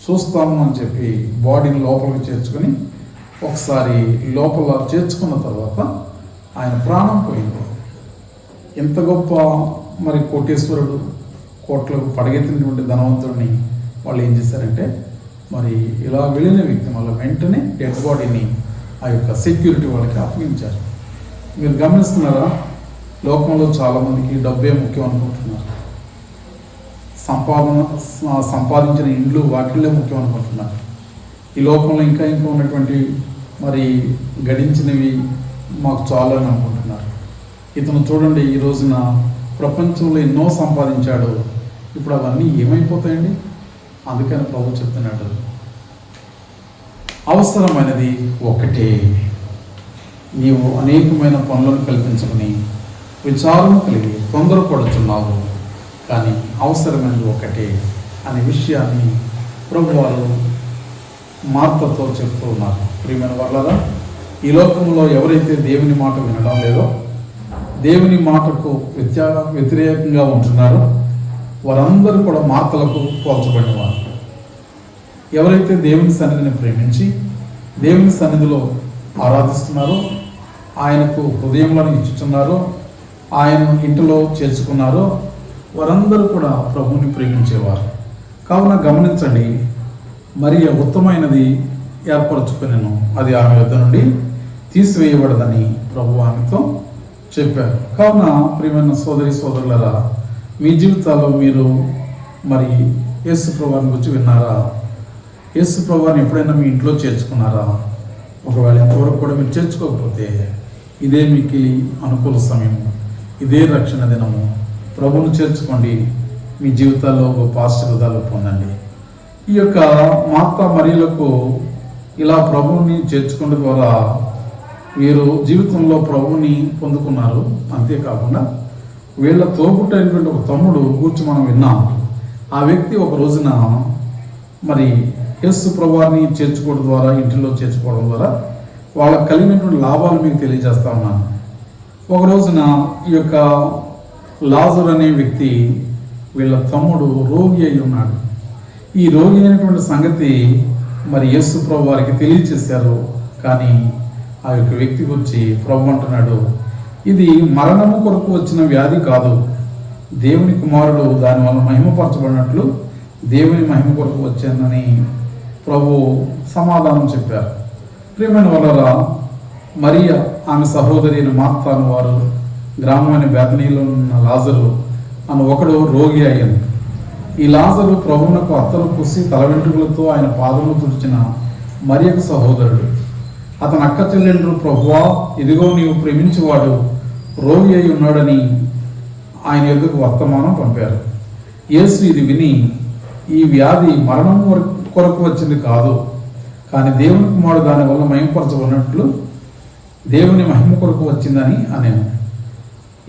Speaker 1: చూస్తాము అని చెప్పి బాడీని లోపలికి చేర్చుకొని ఒకసారి లోపల చేర్చుకున్న తర్వాత ఆయన ప్రాణం పోయింది. ఎంత గొప్ప మరి కోటేశ్వరుడు, కోట్లకు పడగెత్తినటువంటి ధనవంతుడిని వాళ్ళు ఏం చేశారంటే, మరి ఇలా వెళ్ళిన వ్యక్తి వల్ల వెంటనే డెడ్ బాడీని ఆ యొక్క సెక్యూరిటీ వాళ్ళకి అప్పగించారు. మీరు గమనిస్తున్నారా, లోకంలో చాలామందికి డబ్బే ముఖ్యం అనుకుంటున్నారు. సంపాదించిన ఇండ్లు వాటిల్లే ముఖ్యం అనుకుంటున్నారు. ఈ లోకంలో ఇంకా ఉన్నటువంటి మరి గడించినవి మాకు చాలు అని అనుకుంటున్నారు. ఇతను చూడండి, ఈ రోజున ప్రపంచంలో ఎన్నో సంపాదించాడు, ఇప్పుడు అవన్నీ ఏమైపోతాయండి? అందుకని ప్రభు చెప్తున్నాడు, అవసరమైనది ఒకటే, నీవు అనేకమైన పనులను కల్పించుకుని విచారము కలిగి తొందరపడుతున్నావు, కానీ అవసరమైనది ఒకటే అనే విషయాన్ని ప్రభు వారు మార్తతో చెప్తూ ఉన్నారు. ప్రియమైన వాళ్ళరా, ఈ లోకంలో ఎవరైతే దేవుని మాట వినడం లేదో, దేవుని మాటకు వ్యతిరేకంగా ఉంటున్నారో వారందరూ కూడా మార్తలకు పోల్చబడినవారు. ఎవరైతే దేవుని సన్నిధిని ప్రేమించి దేవుని సన్నిధిలో ఆరాధిస్తున్నారో, ఆయనకు హృదయంలో ఇచ్చుతున్నారో, ఆయన ఇంటిలో చేర్చుకున్నారో వారందరూ కూడా ప్రభువుని ప్రేమించేవారు. కావున గమనించండి, మరి ఉత్తమైనది ఏర్పరచుకునేను, అది ఆమె యొద్ద నుండి తీసివేయబడదని ప్రభు ఆమెతో చెప్పారు. కావున ప్రియమైన సోదరులరా, మీ జీవితాల్లో మీరు మరి యేసు ప్రభువుని గురించి విన్నారా? యేసు ప్రభువుని ఎప్పుడైనా మీ ఇంట్లో చేర్చుకున్నారా? ఒకవేళ ఎంతవరకు కూడా మీరు చేర్చుకోకపోతే ఇదే మీకు అనుకూల సమయం, ఇదే రక్షణ దినము. ప్రభువును చేర్చుకోండి, మీ జీవితాల్లో గొప్ప ఆశీర్వాదాలు పొందండి. ఈ యొక్క మార్తా మరియలకు ఇలా ప్రభువుని చేర్చుకోవడం ద్వారా వీరు జీవితంలో ప్రభువుని పొందుకున్నారు. అంతేకాకుండా వీళ్ళ తోబుట్టైనటువంటి ఒక తమ్ముడు కూర్చొని మనం విన్నాం. ఆ వ్యక్తి ఒక రోజున మరి యేసు ప్రభువుని చేర్చుకోవడం ద్వారా, ఇంటిలో చేర్చుకోవడం ద్వారా వాళ్ళకు కలిగినటువంటి లాభాలు మీకు తెలియజేస్తా ఉన్నాను. ఒక రోజున ఈ యొక్క లాజరు అనే వ్యక్తి, వీళ్ళ తమ్ముడు రోగి అయి ఉన్నాడు. ఈ రోగి అయినటువంటి సంగతి మరి యేసు ప్రభు వారికి తెలియచేశారు. కానీ ఆ యొక్క వ్యక్తి గురించి ప్రభు అంటున్నాడు, ఇది మరణము కొరకు వచ్చిన వ్యాధి కాదు, దేవుని కుమారుడు దానివల్ల మహిమపరచబడినట్లు దేవుని మహిమ కొరకు వచ్చానని ప్రభు సమాధానం చెప్పారు. ప్రియమైన వాళ్ళరా, మరియ ఆమె సహోదరి అయిన మార్తాను వారు గ్రామమైన బేతనీలో ఉన్న లాజరు అని ఒకడు రోగి అయ్యాను. ఈ లాజరు ప్రభువునకు అత్తరు పూసి తల వెంట్రుకలతో ఆయన పాదములు తుడిచిన మరియకు సహోదరుడు. అతని అక్క చెల్లెండ్రు, ప్రభువా, ఇదిగో నీవు ప్రేమించేవాడు రోగి అయి ఉన్నాడని ఆయన యొద్దకు వర్తమానం పంపారు. యేసు ఇది విని, ఈ వ్యాధి మరణం కొరకు వచ్చింది కాదు, కానీ దేవుని కుమారుడు దానివల్ల మహిమపరచబడినట్లు దేవుని మహిమ కొరకు వచ్చిందని అనేను.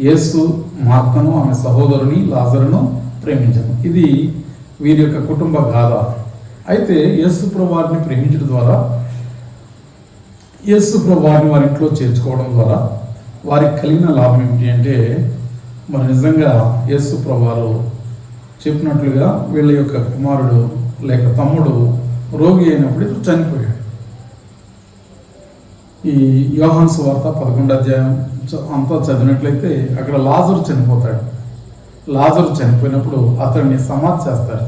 Speaker 1: యేసు మార్తను, ఆమె సహోదరుని లాజరును ప్రేమించను. ఇది వీరి యొక్క కుటుంబ గాథ. అయితే యేసు ప్రభువారిని ప్రేమించడం ద్వారా, యేసు ప్రభువారిని వారి ఇంట్లో చేర్చుకోవడం ద్వారా వారికి కలిగిన లాభం ఏమిటి అంటే, మరి నిజంగా యేసు ప్రభువారు చెప్పినట్లుగా వీళ్ళ యొక్క కుమారుడు లేక తమ్ముడు రోగి అయినప్పుడు ఇతడు చనిపోయాడు. ఈ యోహాను సువార్త 11వ అధ్యాయం అంతా చదివినట్లయితే అక్కడ లాజరు చనిపోతాడు. లాజరు చనిపోయినప్పుడు అతడిని సమాధి చేస్తారు.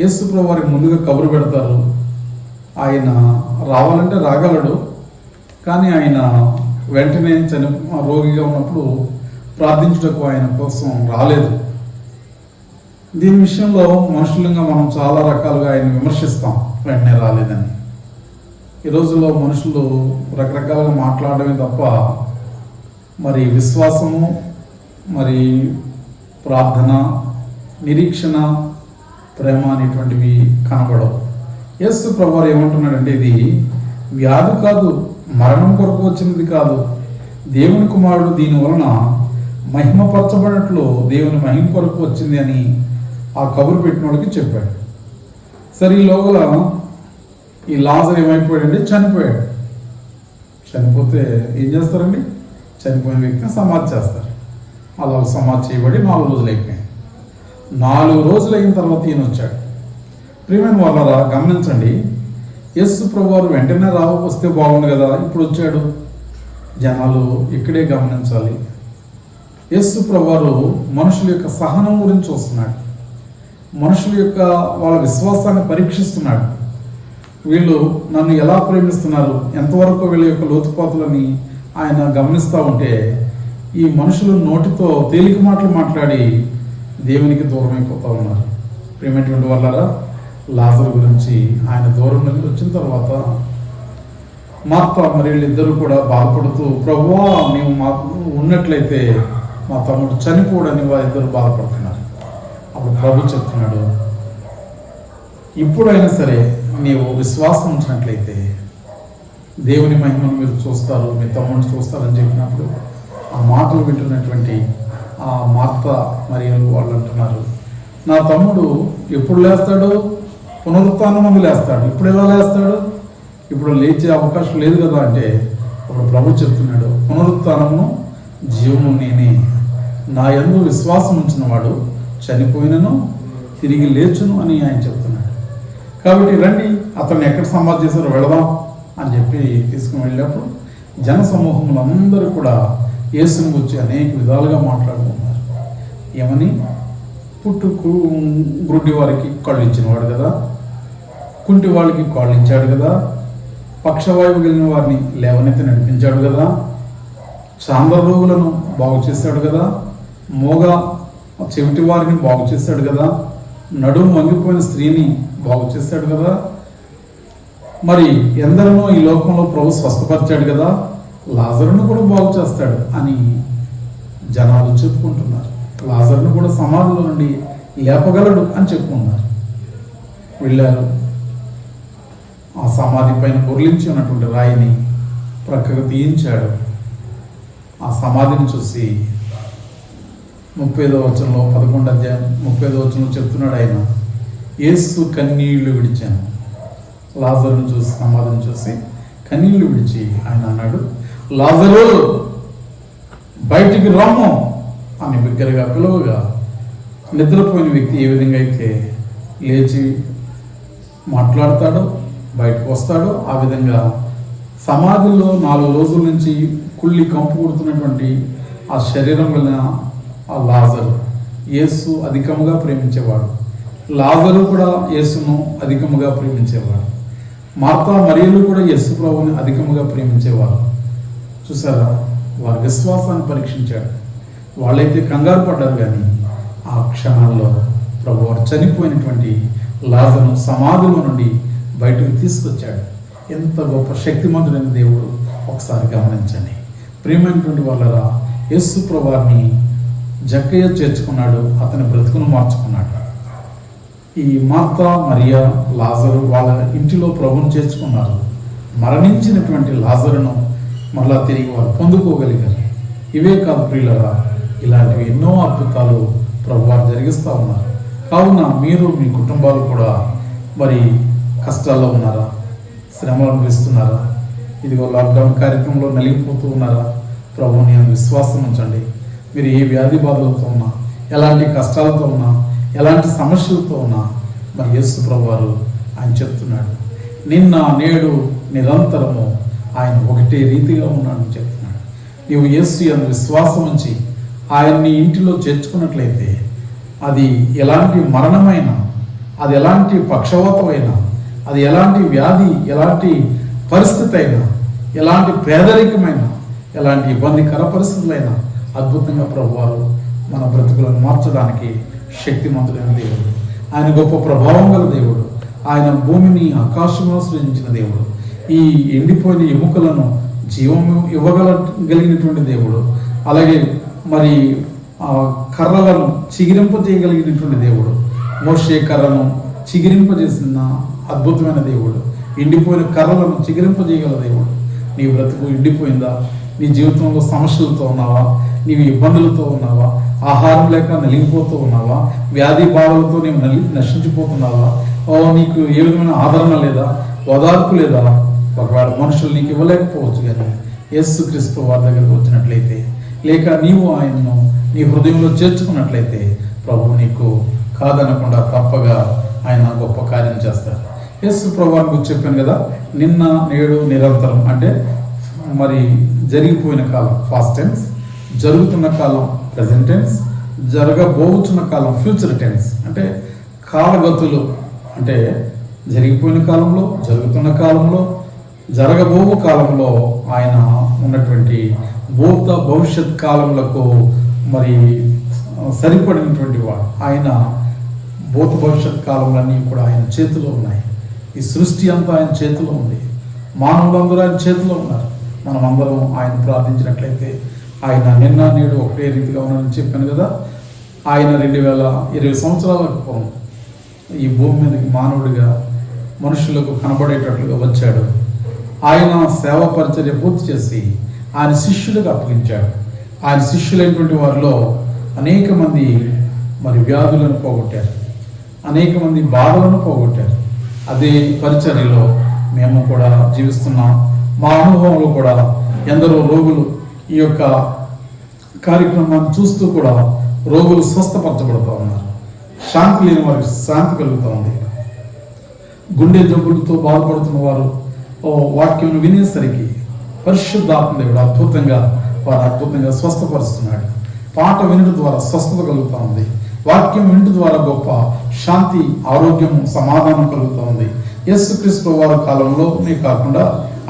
Speaker 1: యేసు ప్రభువు వారికి ముందుగా కబురు పెడతారు. ఆయన రావాలంటే రాగలడు, కానీ ఆయన వెంటనే రోగిగా ఉన్నప్పుడు ప్రార్థించుటకు ఆయన కోసం రాలేదు. దీని విషయంలో మనుషులంగా మనం చాలా రకాలుగా ఆయన విమర్శిస్తాం, వెంటనే రాలేదని. ఈ రోజుల్లో మనుషులు రకరకాలుగా మాట్లాడమే తప్ప మరి విశ్వాసము, మరి ప్రార్థన, నిరీక్షణ, ప్రేమ అనేటువంటివి కనబడవు. యేసు ప్రభువారు ఏమంటున్నాడంటే, ఇది వ్యాధి కాదు, మరణం కొరకు వచ్చినది కాదు, దేవుని కుమారుడు దీని వలన మహిమపరచబడినట్లు దేవుని మహిమ కొరకు వచ్చింది అని ఆ కబురు పెట్టిన వాళ్ళకి చెప్పాడు. సరే, ఈ లోపల ఈ లాజరు ఏమైపోయాడండి? చనిపోయాడు. చనిపోతే ఏం చేస్తారండి? చనిపోయిన వ్యక్తిని సమాధి చేస్తారు. అలా సమాధి చేయబడి 4 రోజులు అయిపోయాయి. 4 రోజులు అయిన తర్వాత ఈయన వచ్చాడు. ప్రియమైన వాళ్ళరా, గమనించండి, యేసు ప్రభువారు వెంటనే వస్తే బాగుండు కదా, ఇప్పుడు వచ్చాడు. జనాలు ఇక్కడే గమనించాలి. యేసు ప్రభువారు మనుషుల యొక్క సహనం గురించి చూస్తున్నాడు. మనుషుల యొక్క వాళ్ళ విశ్వాసాన్ని పరీక్షిస్తున్నాడు. వీళ్ళు నన్ను ఎలా ప్రేమిస్తున్నారు, ఎంతవరకు వీళ్ళ యొక్క లోతుపాతులని ఆయన గమనిస్తూ ఉంటే, ఈ మనుషులు నోటితో తేలిక మాటలు మాట్లాడి దేవునికి దూరం అయిపోతూ ఉన్నారు. ప్రేమటువంటి వాళ్ళరా, లాజరు గురించి ఆయన దూరం నుండి వచ్చిన తర్వాత మార్త మరి వీళ్ళిద్దరూ కూడా బాధపడుతూ, ప్రభువా నీవు మా ఉన్నట్లయితే మా తమ్ముడు చనిపోడని వారిద్దరు బాధపడుతున్నారు. అప్పుడు ప్రభు చెప్తున్నాడు, ఇప్పుడైనా సరే నీవు విశ్వాసం ఉంచినట్లయితే దేవుని మహిమను మీరు చూస్తారు, మీ తమ్ముడిని చూస్తారని చెప్పినప్పుడు ఆ మాటలు వింటున్నటువంటి ఆ మార్త మరియలు వాళ్ళు అంటున్నారు, నా తమ్ముడు ఎప్పుడు లేస్తాడు? పునరుత్థానం ముందు లేస్తాడు. ఇప్పుడు ఎలా లేస్తాడు? ఇప్పుడు లేచే అవకాశం లేదు కదా అంటే అప్పుడు ప్రభు చెప్తున్నాడు, పునరుత్థానము జీవము నేనే, నా యందు విశ్వాసం ఉంచిన వాడు చనిపోయినను తిరిగి లేచును అని ఆయన చెప్తున్నాడు. కాబట్టి రండి, అతన్ని ఎక్కడ సమాధి చేశారో వెళదాం అని చెప్పి తీసుకుని వెళ్ళినప్పుడు జన సమూహములు అందరూ కూడా యేసుని గురించి అనేక విధాలుగా మాట్లాడుకున్నారు. ఏమని? గుడ్డి వారికి కళ్ళు ఇచ్చినవాడు కదా, కుంటి వాళ్ళకి కాళ్ళు ఇచ్చాడు కదా, పక్షవాయువు కలిగిన వారిని లేవనెత్తి నడిపించాడు కదా, చాంద్ర రోగులను బాగు చేశాడు కదా, మోగ చెవిటి వారిని బాగు చేశాడు కదా, నడుము వంగిపోయిన స్త్రీని బాగు చేశాడు కదా, మరి ఎందరినో ఈ లోకంలో ప్రభు స్వస్థపరిచాడు కదా, లాజరును కూడా బాగు చేస్తాడు అని జనాలు చెప్పుకుంటున్నారు. లాజరును కూడా సమాధిలో నుండి లేపగలడు అని చెప్పుకున్నారు. వెళ్ళారు. ఆ సమాధి పైన పొర్లించి ఉన్నటువంటి రాయిని ప్రక్కకు తీయించాడు. ఆ సమాధిని చూసి 30వ వచనంలో 11వ అధ్యాయం 30వ వచనంలో చెప్తున్నాడు ఆయన, యేసు కన్నీళ్లు విడిచాను. లాజరును చూసి, సమాధిని చూసి కన్నీళ్లు విడిచి ఆయన అన్నాడు, లాజరు బయటికి రమ్ము అని బిగ్గరగా పిలువగా, నిద్రపోయిన వ్యక్తి ఏ విధంగా అయితే లేచి మాట్లాడతాడో, బయటకు వస్తాడో, ఆ విధంగా సమాధిలో 4 రోజుల నుంచి కుళ్ళి కంపు కొడుతున్నటువంటి ఆ శరీరం వలన ఆ లాజరు యేసు అధికముగా ప్రేమించేవాడు. లాజరు కూడా యేసును అధికముగా ప్రేమించేవాడు. మార్తా మరియలు కూడా యేసు ప్రభువుని అధికముగా ప్రేమించేవారు. చూసారా, వారి విశ్వాసాన్ని పరీక్షించాడు. వాళ్ళైతే కంగారు పడ్డారు, కానీ ఆ క్షణాల్లో ప్రభు వారు చనిపోయినటువంటి లాజరును సమాధిలో నుండి బయటకు తీసుకొచ్చాడు. ఎంత గొప్ప శక్తిమంతుడైన దేవుడు ఒకసారి గమనించండి. ప్రియమైనటువంటి వాళ్ళరా, యేసు ప్రభువారిని జక్కయ్య చేర్చుకున్నాడు, అతని బ్రతుకును మార్చుకున్నాడు. ఈ మార్తా మరియా లాజరు వాళ్ళ ఇంటిలో ప్రభువును చేర్చుకున్నారు. మరణించినటువంటి లాజరును మళ్ళా తిరిగి వారు పొందుకోగలిగారు. ఇవే కాదు ప్రియులరా, ఇలాంటివి ఎన్నో అద్భుతాలు ప్రభువారు జరిగిస్తూ ఉన్నారు. కావున మీరు మీ కుటుంబాలు కూడా మరి కష్టాల్లో ఉన్నారా, శ్రమలు అనుభవిస్తున్నారా, ఇదిగో లాక్డౌన్ కార్యక్రమంలో నలిగిపోతూ ఉన్నారా? ప్రభువుని విశ్వాసం ఉంచండి. మీరు ఏ వ్యాధి బాధలతో ఉన్నా, ఎలాంటి కష్టాలతో ఉన్నా, ఎలాంటి సమస్యలతో ఉన్నా, మరి యేసు ప్రభువారు ఆయన చెప్తున్నాడు, నిన్న నేడు నిరంతరము ఆయన ఒకటే రీతిగా ఉన్నాడని చెప్తున్నాడు. నీవు యేసు యందు విశ్వాసం ఉంచి ఆయన్ని ఇంటిలో చేర్చుకున్నట్లయితే అది ఎలాంటి మరణమైనా, అది ఎలాంటి పక్షవాతమైనా, అది ఎలాంటి వ్యాధి, ఎలాంటి పరిస్థితి అయినా, ఎలాంటి పేదరికమైనా, ఎలాంటి ఇబ్బందికర పరిస్థితులైనా అద్భుతంగా ప్రభువారు మన బ్రతుకులను మార్చడానికి శక్తిమంతుడైన దేవుడు. ఆయన గొప్ప ప్రభావం గల దేవుడు. ఆయన భూమిని ఆకాశంలో సృజించిన దేవుడు. ఈ ఎండిపోయిన ఎముకలను జీవం ఇవ్వగలిగినటువంటి దేవుడు. అలాగే మరి కర్రలను చిగిరింపజేయగలిగినటువంటి దేవుడు. మోషే కర్రను చిగిరింపజేసిన అద్భుతమైన దేవుడు. ఎండిపోయిన కర్రలను చిగిరింపజేయగల దేవుడు. నీ బ్రతుకు ఎండిపోయిందా? నీ జీవితంలో సమస్యలతో ఉన్నావా? నీవు ఇబ్బందులతో ఉన్నావా? ఆహారం లేక నలిగిపోతూ ఉన్నావా? వ్యాధి బాధలతో నీవు నశించిపోతున్నావా? నీకు ఏ విధమైన ఆదరణ లేదా, ఓదార్పు లేదా? ఒకవేళ మనుషులు నీకు ఇవ్వలేకపోవచ్చు, కానీ యేసుక్రీస్తు వారి దగ్గరకు వచ్చినట్లయితే, లేక నీవు ఆయన్ను నీ హృదయంలో చేర్చుకున్నట్లయితే ప్రభు నీకు కాదనకుండా తప్పగా ఆయన గొప్ప కార్యం చేస్తారు. యేసు ప్రభువుని గురించి చెప్పాను కదా, నిన్న నేడు నిరంతరం అంటే మరి జరిగిపోయిన కాలం ఫాస్ట్ టెన్స్, జరుగుతున్న కాలం ప్రెజెంట్ టెన్స్, జరగబోతున్న కాలం ఫ్యూచర్ టెన్స్. అంటే కాలగతులు అంటే జరిగిపోయిన కాలంలో, జరుగుతున్న కాలంలో, జరగబో కాలంలో ఆయన ఉన్నటువంటి భూత భవిష్యత్ కాలములకు మరి సరిపడినటువంటి వాడు. ఆయన భూత భవిష్యత్ కాలములన్నీ కూడా ఆయన చేతిలో ఉన్నాయి. ఈ సృష్టి అంతా ఆయన చేతిలో ఉంది. మానవులందరూ ఆయన చేతిలో ఉన్నారు. మనం అందరం ఆయన ప్రార్థించినట్లయితే ఆయన నిన్న నేడు ఒకటే రీతిగా ఉన్నారని చెప్పాను కదా. ఆయన 2020 సంవత్సరాల పూర్వం ఈ భూమి మీదకి మానవుడిగా మనుషులకు కనబడేటట్లుగా వచ్చాడు. ఆయన సేవా పరిచర్య పూర్తి చేసి ఆయన శిష్యులకు అప్పగించాడు. ఆయన శిష్యులైనటువంటి వారిలో అనేక మంది మరి వ్యాధులను పోగొట్టారు, అనేక మంది బాధలను పోగొట్టారు. అదే పరిచర్యలో మేము కూడా జీవిస్తున్నాం. మా అనుభవంలో కూడా ఎందరో రోగులు ఈ యొక్క కార్యక్రమాన్ని చూస్తూ కూడా రోగులు స్వస్థపరచబడుతూ ఉన్నారు. శాంతి లేని వారికి శాంతి కలుగుతూ ఉంది. గుండె జబ్బులతో బాధపడుతున్న వారు వాక్యం వినేసరికి పరిశుద్ధాత్మ దేవుడు అద్భుతంగా స్వస్థపరుస్తున్నాడు. పాట వినడం ద్వారా స్వస్థత కలుగుతూ ఉంది. వాక్యం వినడం ద్వారా గొప్ప శాంతి, ఆరోగ్యం, సమాధానం కలుగుతూ ఉంది. యేసుక్రీస్తు వారి కాలంలోనే కాకుండా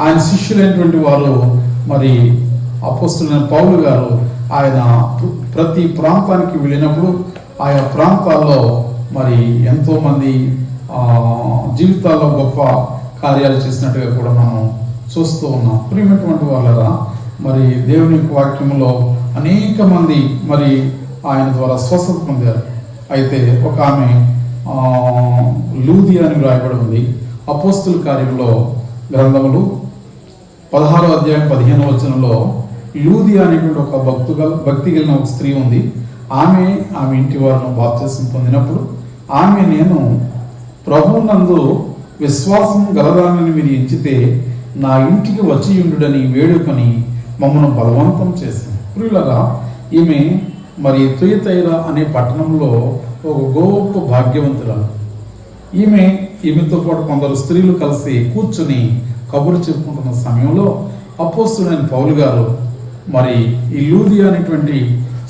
Speaker 1: ఆయన శిష్యులైనటువంటి వారు మరి అపోస్తలుడైన పౌలు గారు ఆయన ప్రతి ప్రాంతానికి వెళ్ళినప్పుడు ఆయా ప్రాంతాల్లో మరి ఎంతో మంది జీవితాల్లో గొప్ప కార్యాలు చేసినట్టుగా కూడా మనం చూస్తూ ఉన్నాం. ప్రియమైనటువంటి వాళ్ళరా, మరి దేవుని వాక్యంలో అనేక మంది మరి ఆయన ద్వారా స్వస్థత పొందారు. అయితే ఒక ఆమె లూదియా అని వ్రాయబడి ఉంది. అపోస్తుల కార్యంలో గ్రంథములు 16వ అధ్యాయం 15వ వచనంలో లూదియా అనేటువంటి ఒక భక్తి కలిగిన ఒక స్త్రీ ఉంది. ఆమె ఇంటి వారిని బాప్తిసం పొందినప్పుడు ఆమె, నేను ప్రభువునందు విశ్వాసం గలదానని మీరు ఎంచితే నా ఇంటికి వచ్చి ఉండుడని వేడుకొని మమ్మను బలవంతం చేసింది. ప్రియులగా ఈమె మరి తుయతైరా అనే పట్టణంలో ఒక గొప్ప భాగ్యవంతురాలు. ఈమెతో పాటు కొందరు స్త్రీలు కలిసి కూర్చుని కబురు చెప్పుకుంటున్న సమయంలో అపోస్తలుడైన పౌలు గారు మరి ఈ లూదియా అనేటువంటి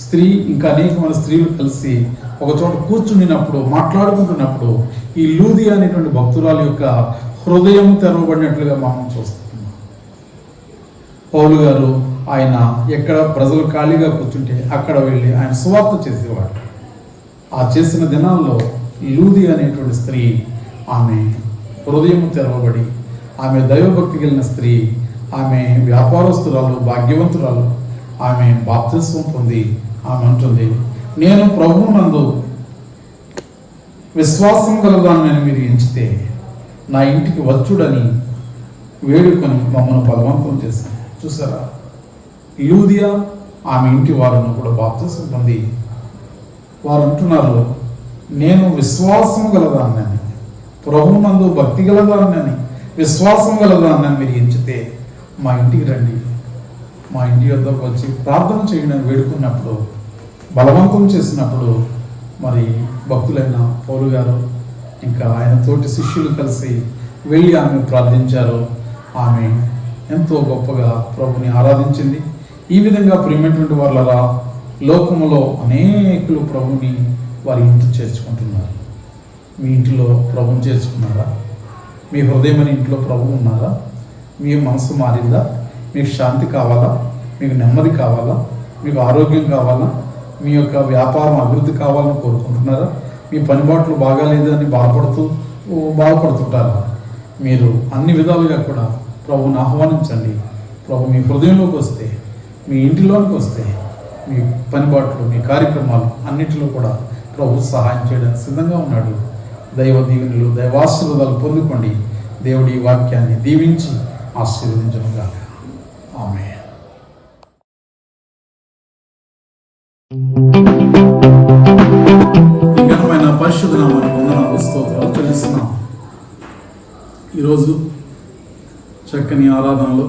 Speaker 1: స్త్రీ ఇంకా అనేకమైన స్త్రీలు కలిసి ఒక చోట కూర్చున్నప్పుడు మాట్లాడుకుంటున్నప్పుడు ఈ లూదియా అనేటువంటి భక్తురాలు యొక్క హృదయం తెరవబడినట్లుగా మనం చూస్తున్నాం. పౌలు గారు ఆయన ఎక్కడ ప్రజలు ఖాళీగా కూర్చుంటే అక్కడ వెళ్ళి ఆయన సువార్త చేసేవాడు. ఆ చేసిన దినాల్లో లూదియా అనేటువంటి స్త్రీ, ఆమె హృదయం తెరవబడి, ఆమె దైవభక్తి కలిగిన స్త్రీ, ఆమె వ్యాపారస్తురాలు, భాగ్యవంతురాలు, ఆమె బాప్తిస్మం పొంది ఆమె అంటుంది, నేను ప్రభువునందు విశ్వాసం గలదాన్ని మీరు ఎంచితే నా ఇంటికి వచ్చుడని వేడుకొని మమ్మల్ని బలవంతం చేశాను. చూసారా, యూదియా ఆమె ఇంటి వారిని కూడా బాప్తిసం పొంది వారు అంటున్నారు, నేను విశ్వాసం గలదాన్నని, ప్రభువునందు భక్తి గలదాన్నని, విశ్వాసం గలదాన్నని మీరు ఎంచితే మా ఇంటికి రండి, మా ఇంటి వద్దకు వచ్చి ప్రార్థన చేయడం వేడుకున్నప్పుడు, బలవంతం చేసినప్పుడు మరి భక్తులైన పౌలు గారు ఇంకా ఆయన తోటి శిష్యులు కలిసి వెళ్ళి ఆమె ప్రార్థించారు. ఆమె ఎంతో గొప్పగా ప్రభుని ఆరాధించింది. ఈ విధంగా ప్రియమైనటువంటి వాళ్ళరా, లోకములో అనేకులు ప్రభుని వారి ఇంటి చేర్చుకుంటున్నారు. మీ ఇంటిలో ప్రభుని చేర్చుకున్నారా? మీ హృదయమైన ఇంట్లో ప్రభు ఉన్నారా? మీ మనసు మారిందా? మీకు శాంతి కావాలా? మీకు నెమ్మది కావాలా? మీకు ఆరోగ్యం కావాలా? మీ యొక్క వ్యాపారం అభివృద్ధి కావాలని కోరుకుంటున్నారా? మీ పనిబాట్లు బాగాలేదని బాధపడుతుంటారా? మీరు అన్ని విధాలుగా కూడా ప్రభువుని ఆహ్వానించండి. ప్రభు మీ హృదయంలోకి వస్తే, మీ ఇంటిలోకి వస్తే, మీ పనిబాట్లు, మీ కార్యక్రమాలు అన్నింటిలో కూడా ప్రభు సహాయం చేయడానికి సిద్ధంగా ఉన్నాడు. దైవ దీవెనలు, దైవాశీర్వాదాలు పొందుకోండి. దేవుడి వాక్యాన్ని దీవించి ఆశీర్వదించనుగాక. ఆమేన్. ఘనమైన పరిశుద్ధ నామానికి వందనాలు, స్తోత్రాలు చెల్లిస్తున్నాం. ఈరోజు చక్కని ఆరాధనలో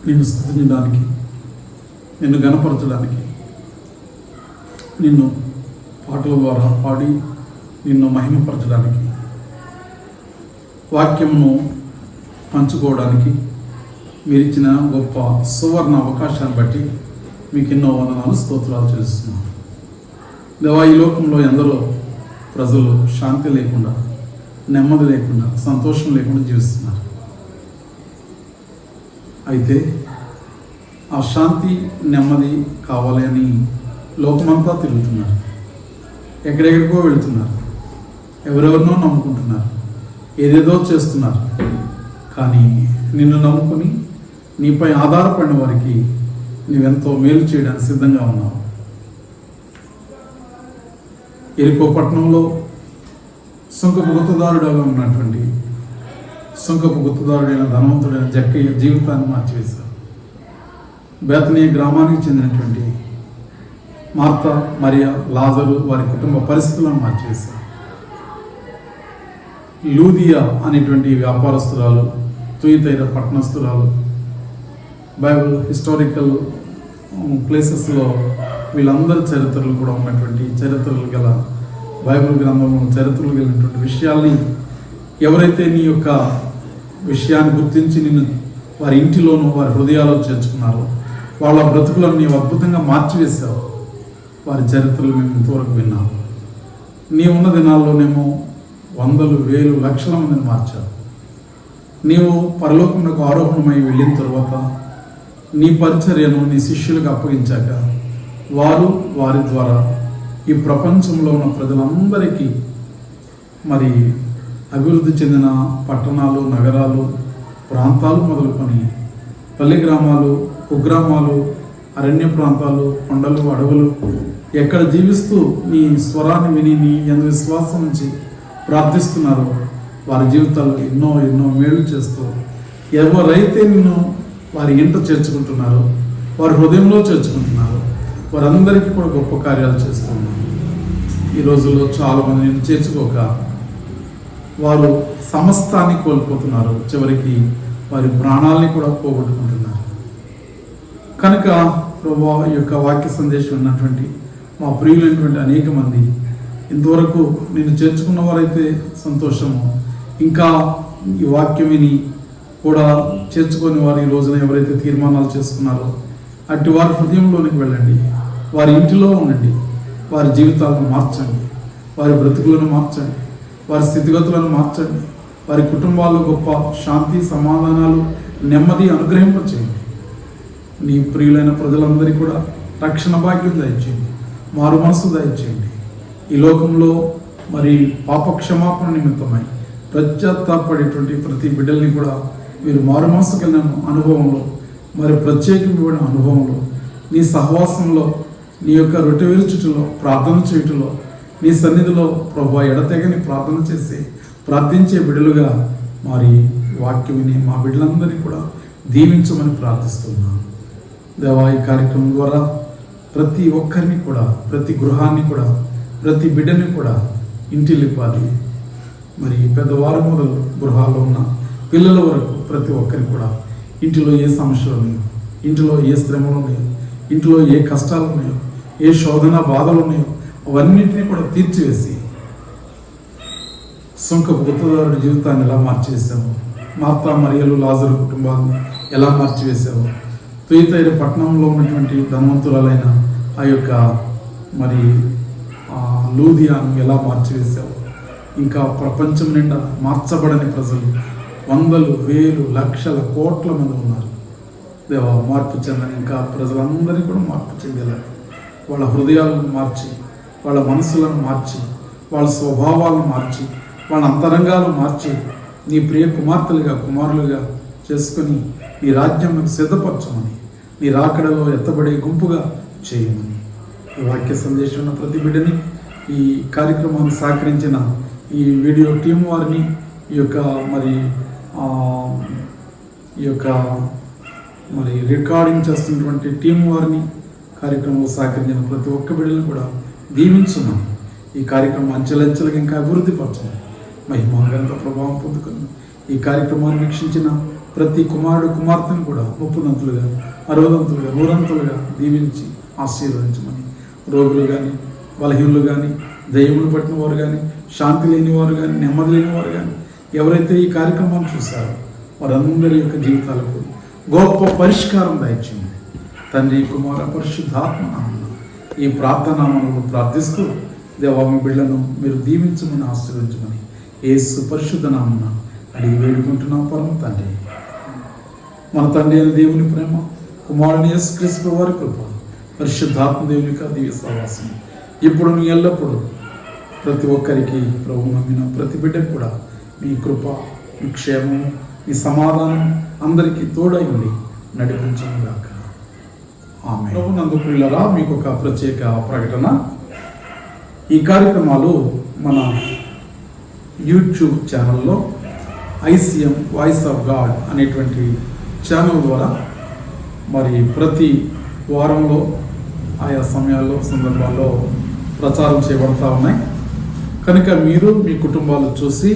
Speaker 1: నిన్ను స్తుతించడానికి, నిన్ను గణపరచడానికి, నిన్ను పాటల ద్వారా పాడి నిన్ను మహిమపరచడానికి, వాక్యమును పంచుకోవడానికి మీరిచ్చిన గొప్ప సువర్ణ అవకాశాన్ని బట్టి మీకు ఎన్నో వందనాలు, స్తోత్రాలు చెల్లిస్తున్నాను. దేవా, ఈ లోకంలో ఎందరో ప్రజలు శాంతి లేకుండా, నెమ్మది లేకుండా, సంతోషం లేకుండా జీవిస్తున్నారు. అయితే ఆ శాంతి, నెమ్మది కావాలి అని లోకమంతా తిరుగుతున్నారు. ఎక్కడెక్కడికో వెళుతున్నారు, ఎవరెవరినో నమ్ముకుంటున్నారు, ఏదేదో చేస్తున్నారు. కానీ నిన్ను నమ్ముకుని నీపై ఆధారపడిన వారికి నీవెంతో మేలు చేయడానికి సిద్ధంగా ఉన్నావు. ఎరికో పట్టణంలో సుంకపు గుత్తదారుడుగా ఉన్నటువంటి సుంకపు గుత్తదారుడైన ధనవంతుడైన జక్కయ్య జీవితాన్ని మార్చివేశారు. బేతనీయ గ్రామానికి చెందినటువంటి మార్తా, మరియా, లాజరు వారి కుటుంబ పరిస్థితులను మార్చివేశారు. లూదియా అనేటువంటి వ్యాపారస్తురాలు, తుయితైర పట్టణస్తురాలు, బైబిల్ హిస్టారికల్ ప్లేసెస్లో వీళ్ళందరి చరిత్రలు కూడా ఉన్నటువంటి చరిత్రలు గల బైబిల్ గ్రంథంలో చరిత్రలు కలిగినటువంటి విషయాల్ని ఎవరైతే నీ యొక్క విషయాన్ని గుర్తించి నిన్ను వారి ఇంటిలోనూ వారి హృదయాల్లో చేర్చుకున్నారో వాళ్ళ బ్రతుకులను నీవు అద్భుతంగా మార్చివేశావు. వారి చరిత్రలు మేము ఇంతవరకు విన్నాం. నీ ఉన్న దినాల్లోనేమో వందలు, వేలు, లక్షల మందిని మార్చావు. నీవు పరలోకమునకు ఆరోహణమై వెళ్ళిన తరువాత నీ పరిచర్యను నీ శిష్యులకు అప్పగించాక వారి ద్వారా ఈ ప్రపంచంలో ఉన్న ప్రజలందరికీ మరి అభివృద్ధి చెందిన పట్టణాలు, నగరాలు, ప్రాంతాలు మొదలుకొని పల్లె గ్రామాలు, కుగ్రామాలు, అరణ్య ప్రాంతాలు, కొండలు, అడవులు ఎక్కడ జీవిస్తూ నీ స్వరాన్ని విని నీ ఎందు విశ్వాసం నుంచి ప్రార్థిస్తున్నారో వారి జీవితాల్లో ఎన్నో ఎన్నో మేలు చేస్తూ ఎవరైతే నిన్ను వారి ఇంట చేర్చుకుంటున్నారో, వారి హృదయంలో చేర్చుకుంటున్నారో వారందరికీ కూడా గొప్ప కార్యాలు చేస్తున్నారు. ఈ రోజుల్లో చాలామంది నిన్ను చేర్చుకోక వారు సమస్తాన్ని కోల్పోతున్నారు, చివరికి వారి ప్రాణాలని కూడా పోగొట్టుకుంటున్నారు. కనుక ప్రభువా, ఈ యొక్క వాక్య సందేశం ఉన్నటువంటి మా ప్రియులైనటువంటి అనేక మంది ఇంతవరకు నిన్ను చేర్చుకున్న వారైతే సంతోషము, ఇంకా ఈ వాక్యం విని కూడా చేర్చుకొని వారు ఈ రోజున ఎవరైతే తీర్మానాలు చేసుకున్నారో అట్టి వారి హృదయంలోనికి వెళ్ళండి, వారి ఇంటిలో ఉండండి, వారి జీవితాలను మార్చండి, వారి బ్రతుకులను మార్చండి, వారి స్థితిగతులను మార్చండి, వారి కుటుంబాల్లో గొప్ప శాంతి, సమాధానాలు, నెమ్మది అనుగ్రహింపచేయండి. నీ ప్రియులైన ప్రజలందరికీ కూడా రక్షణ భాగ్యం దయచేయండి, మారు మనసు దయచేయండి. ఈ లోకంలో మరి పాప క్షమాపణ నిమిత్తమై ప్రత్యాత్తాపడేటువంటి ప్రతి బిడ్డల్ని కూడా మీరు మారు మనసు కలిగిన అనుభవంలో, మరి ప్రత్యేకమైన అనుభవంలో, నీ సహవాసంలో, నీ యొక్క రొట్టె విరుచుటలో, ప్రార్థన చేయటంలో నీ సన్నిధిలో ప్రభువా ఎడతెగని ప్రార్థించే బిడ్డలుగా మరి వాక్యం విని మా బిడ్డలందరినీ కూడా దీవించమని ప్రార్థిస్తున్నాను. దేవా, ఈ కార్యక్రమం ద్వారా ప్రతి ఒక్కరిని కూడా, ప్రతి గృహాన్ని కూడా, ప్రతి బిడ్డని కూడా ఇంటిల్లిపాది మరి పెద్దవారు మొదలు గృహాల్లో ఉన్న పిల్లల వరకు ప్రతి ఒక్కరికి కూడా ఇంటిలో ఏ సమస్యలు ఉన్నాయో, ఇంటిలో ఏ శ్రమలు ఉన్నాయో, ఇంటిలో ఏ కష్టాలు ఉన్నాయో, ఏ శోధన బాధలు ఉన్నాయో అవన్నింటినీ కూడా తీర్చివేసి సుంకపు గుత్తదారుడి జీవితాన్ని ఎలా మార్చివేశావు, మార్తా మరియలు లాజరు కుటుంబాలను ఎలా మార్చివేశావు, తుయతైర పట్టణంలో ఉన్నటువంటి ధనవంతురాలైన ఆ యొక్క మరి లూదియాను ఎలా మార్చివేశావు, ఇంకా ప్రపంచం నిండా మార్చబడని ప్రజలు వందలు, వేలు, లక్షల, కోట్ల మంది ఉన్నారు. దేవా, మార్పు చెందని ఇంకా ప్రజలందరినీ కూడా మార్పు చెందేలాగా వాళ్ళ హృదయాలను మార్చి, వాళ్ళ మనసులను మార్చి, వాళ్ళ స్వభావాలను మార్చి, వాళ్ళ అంతరంగాలను మార్చి నీ ప్రియ కుమార్తెలుగా, కుమారులుగా చేసుకుని నీ రాజ్యంకు సిద్ధపరచమని, నీ రాకడలో ఎత్తబడే గుంపుగా చేయమని ఈ వాక్య సందేశం ఉన్న ప్రతి బిడ్డని, ఈ కార్యక్రమాన్ని సహకరించిన ఈ వీడియో టీం వారిని, ఈ యొక్క రికార్డింగ్ చేస్తున్నటువంటి టీం వారిని, కార్యక్రమంలో సహకరించిన ప్రతి ఒక్క బిడ్డలను కూడా దీవించున్నాను. ఈ కార్యక్రమం అంచెలంచెలుగా ఇంకా అభివృద్ధి పరచమని, మహిమాగంత ప్రభావం పొందుకుని ఈ కార్యక్రమాన్ని వీక్షించిన ప్రతి కుమారుడు, కుమార్తెను కూడా 30ంతులుగా, 60ంతులుగా, 100ంతులుగా దీవించి ఆశీర్వదించమని, రోగులు కానీ, బలహీనులు కానీ, దయ్యములు పట్టిన వారు కానీ, శాంతి లేని వారు కానీ, నెమ్మది లేని వారు కానీ ఎవరైతే ఈ కార్యక్రమాన్ని చూస్తారో వారందరి యొక్క జీవితాలకు గొప్ప పరిష్కారం దయచేయండి. తండ్రి, కుమార, పరిశుద్ధాత్మ నామమున ఈ ప్రార్థనామములను ప్రార్థిస్తూ దేవా, మీ బిడ్డలను మీరు దీవించమని, ఆశీర్వదించమని యేసు పరిశుద్ధ నామమున అడిగి వేడుకుంటున్నాం పరమ తండ్రి. మన తండ్రి అయిన దేవుని ప్రేమ, కుమారుని యేసుక్రీస్తు వారి కృప, పరిశుద్ధాత్మ దేవుని యొక్క దివ్య సహవాసం ఇప్పుడు నీ ఎల్లప్పుడూ ప్రతి ఒక్కరికి, ప్రభు నమ్మిన ప్రతి బిడ్డకు కూడా మీ కృప, మీ క్షేమము, మీ సమాధానం అందరికీ తోడై ఉండి నడిపించనుగాక. ఆమేన్. ప్రభు నందు ప్రియులారా, మీకు ఒక ప్రత్యేక ప్రకటన. ఈ కార్యక్రమాలు మన యూట్యూబ్ ఛానల్లో ICM వాయిస్ ఆఫ్ గాడ్ అనేటువంటి ఛానల్ ద్వారా మరి ప్రతి వారంలో ఆయా సమయాల్లో, సందర్భాల్లో ప్రచారం చేయబడతా ఉన్నాయి. కనుక మీరు మీ కుటుంబాలు చూసి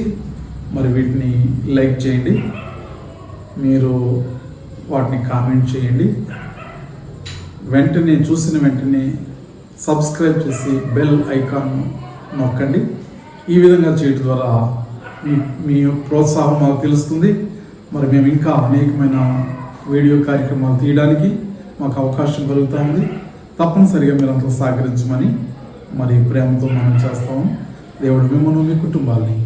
Speaker 1: మరి వీటిని లైక్ చేయండి, మీరు వాటిని కామెంట్ చేయండి, వెంటనే చూసిన వెంటనే సబ్స్క్రైబ్ చేసి బెల్ ఐకాన్ నొక్కండి. ఈ విధంగా చేయడం ద్వారా మీ ప్రోత్సాహం మాకు తెలుస్తుంది. మరి మేము ఇంకా అనేకమైన వీడియో కార్యక్రమాలు తీయడానికి మాకు అవకాశం కలుగుతూ ఉంది. తప్పనిసరిగా మీరు అంతా సహకరించమని మరి ప్రేమతో మనం చేస్తాము. దేవుడు మిమ్మల్ని, మీ కుటుంబాలని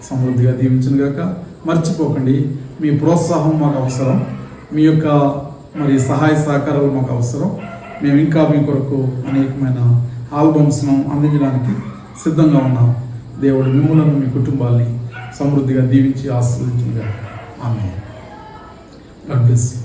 Speaker 1: సమృద్ధిగా దీవించునుగాక. మర్చిపోకండి, మీ ప్రోత్సాహం మాకు అవసరం, మీ యొక్క మరి సహాయ సహకారాలు మాకు అవసరం. మేము ఇంకా మీ కొరకు అనేకమైన ఆల్బమ్స్ను అందించడానికి సిద్ధంగా ఉన్నాం. దేవుడు మిమ్మల్ని, మీ కుటుంబాలని సమృద్ధిగా దీవించి ఆశీర్వదించునుగాక. ఆమేన్. God bless you.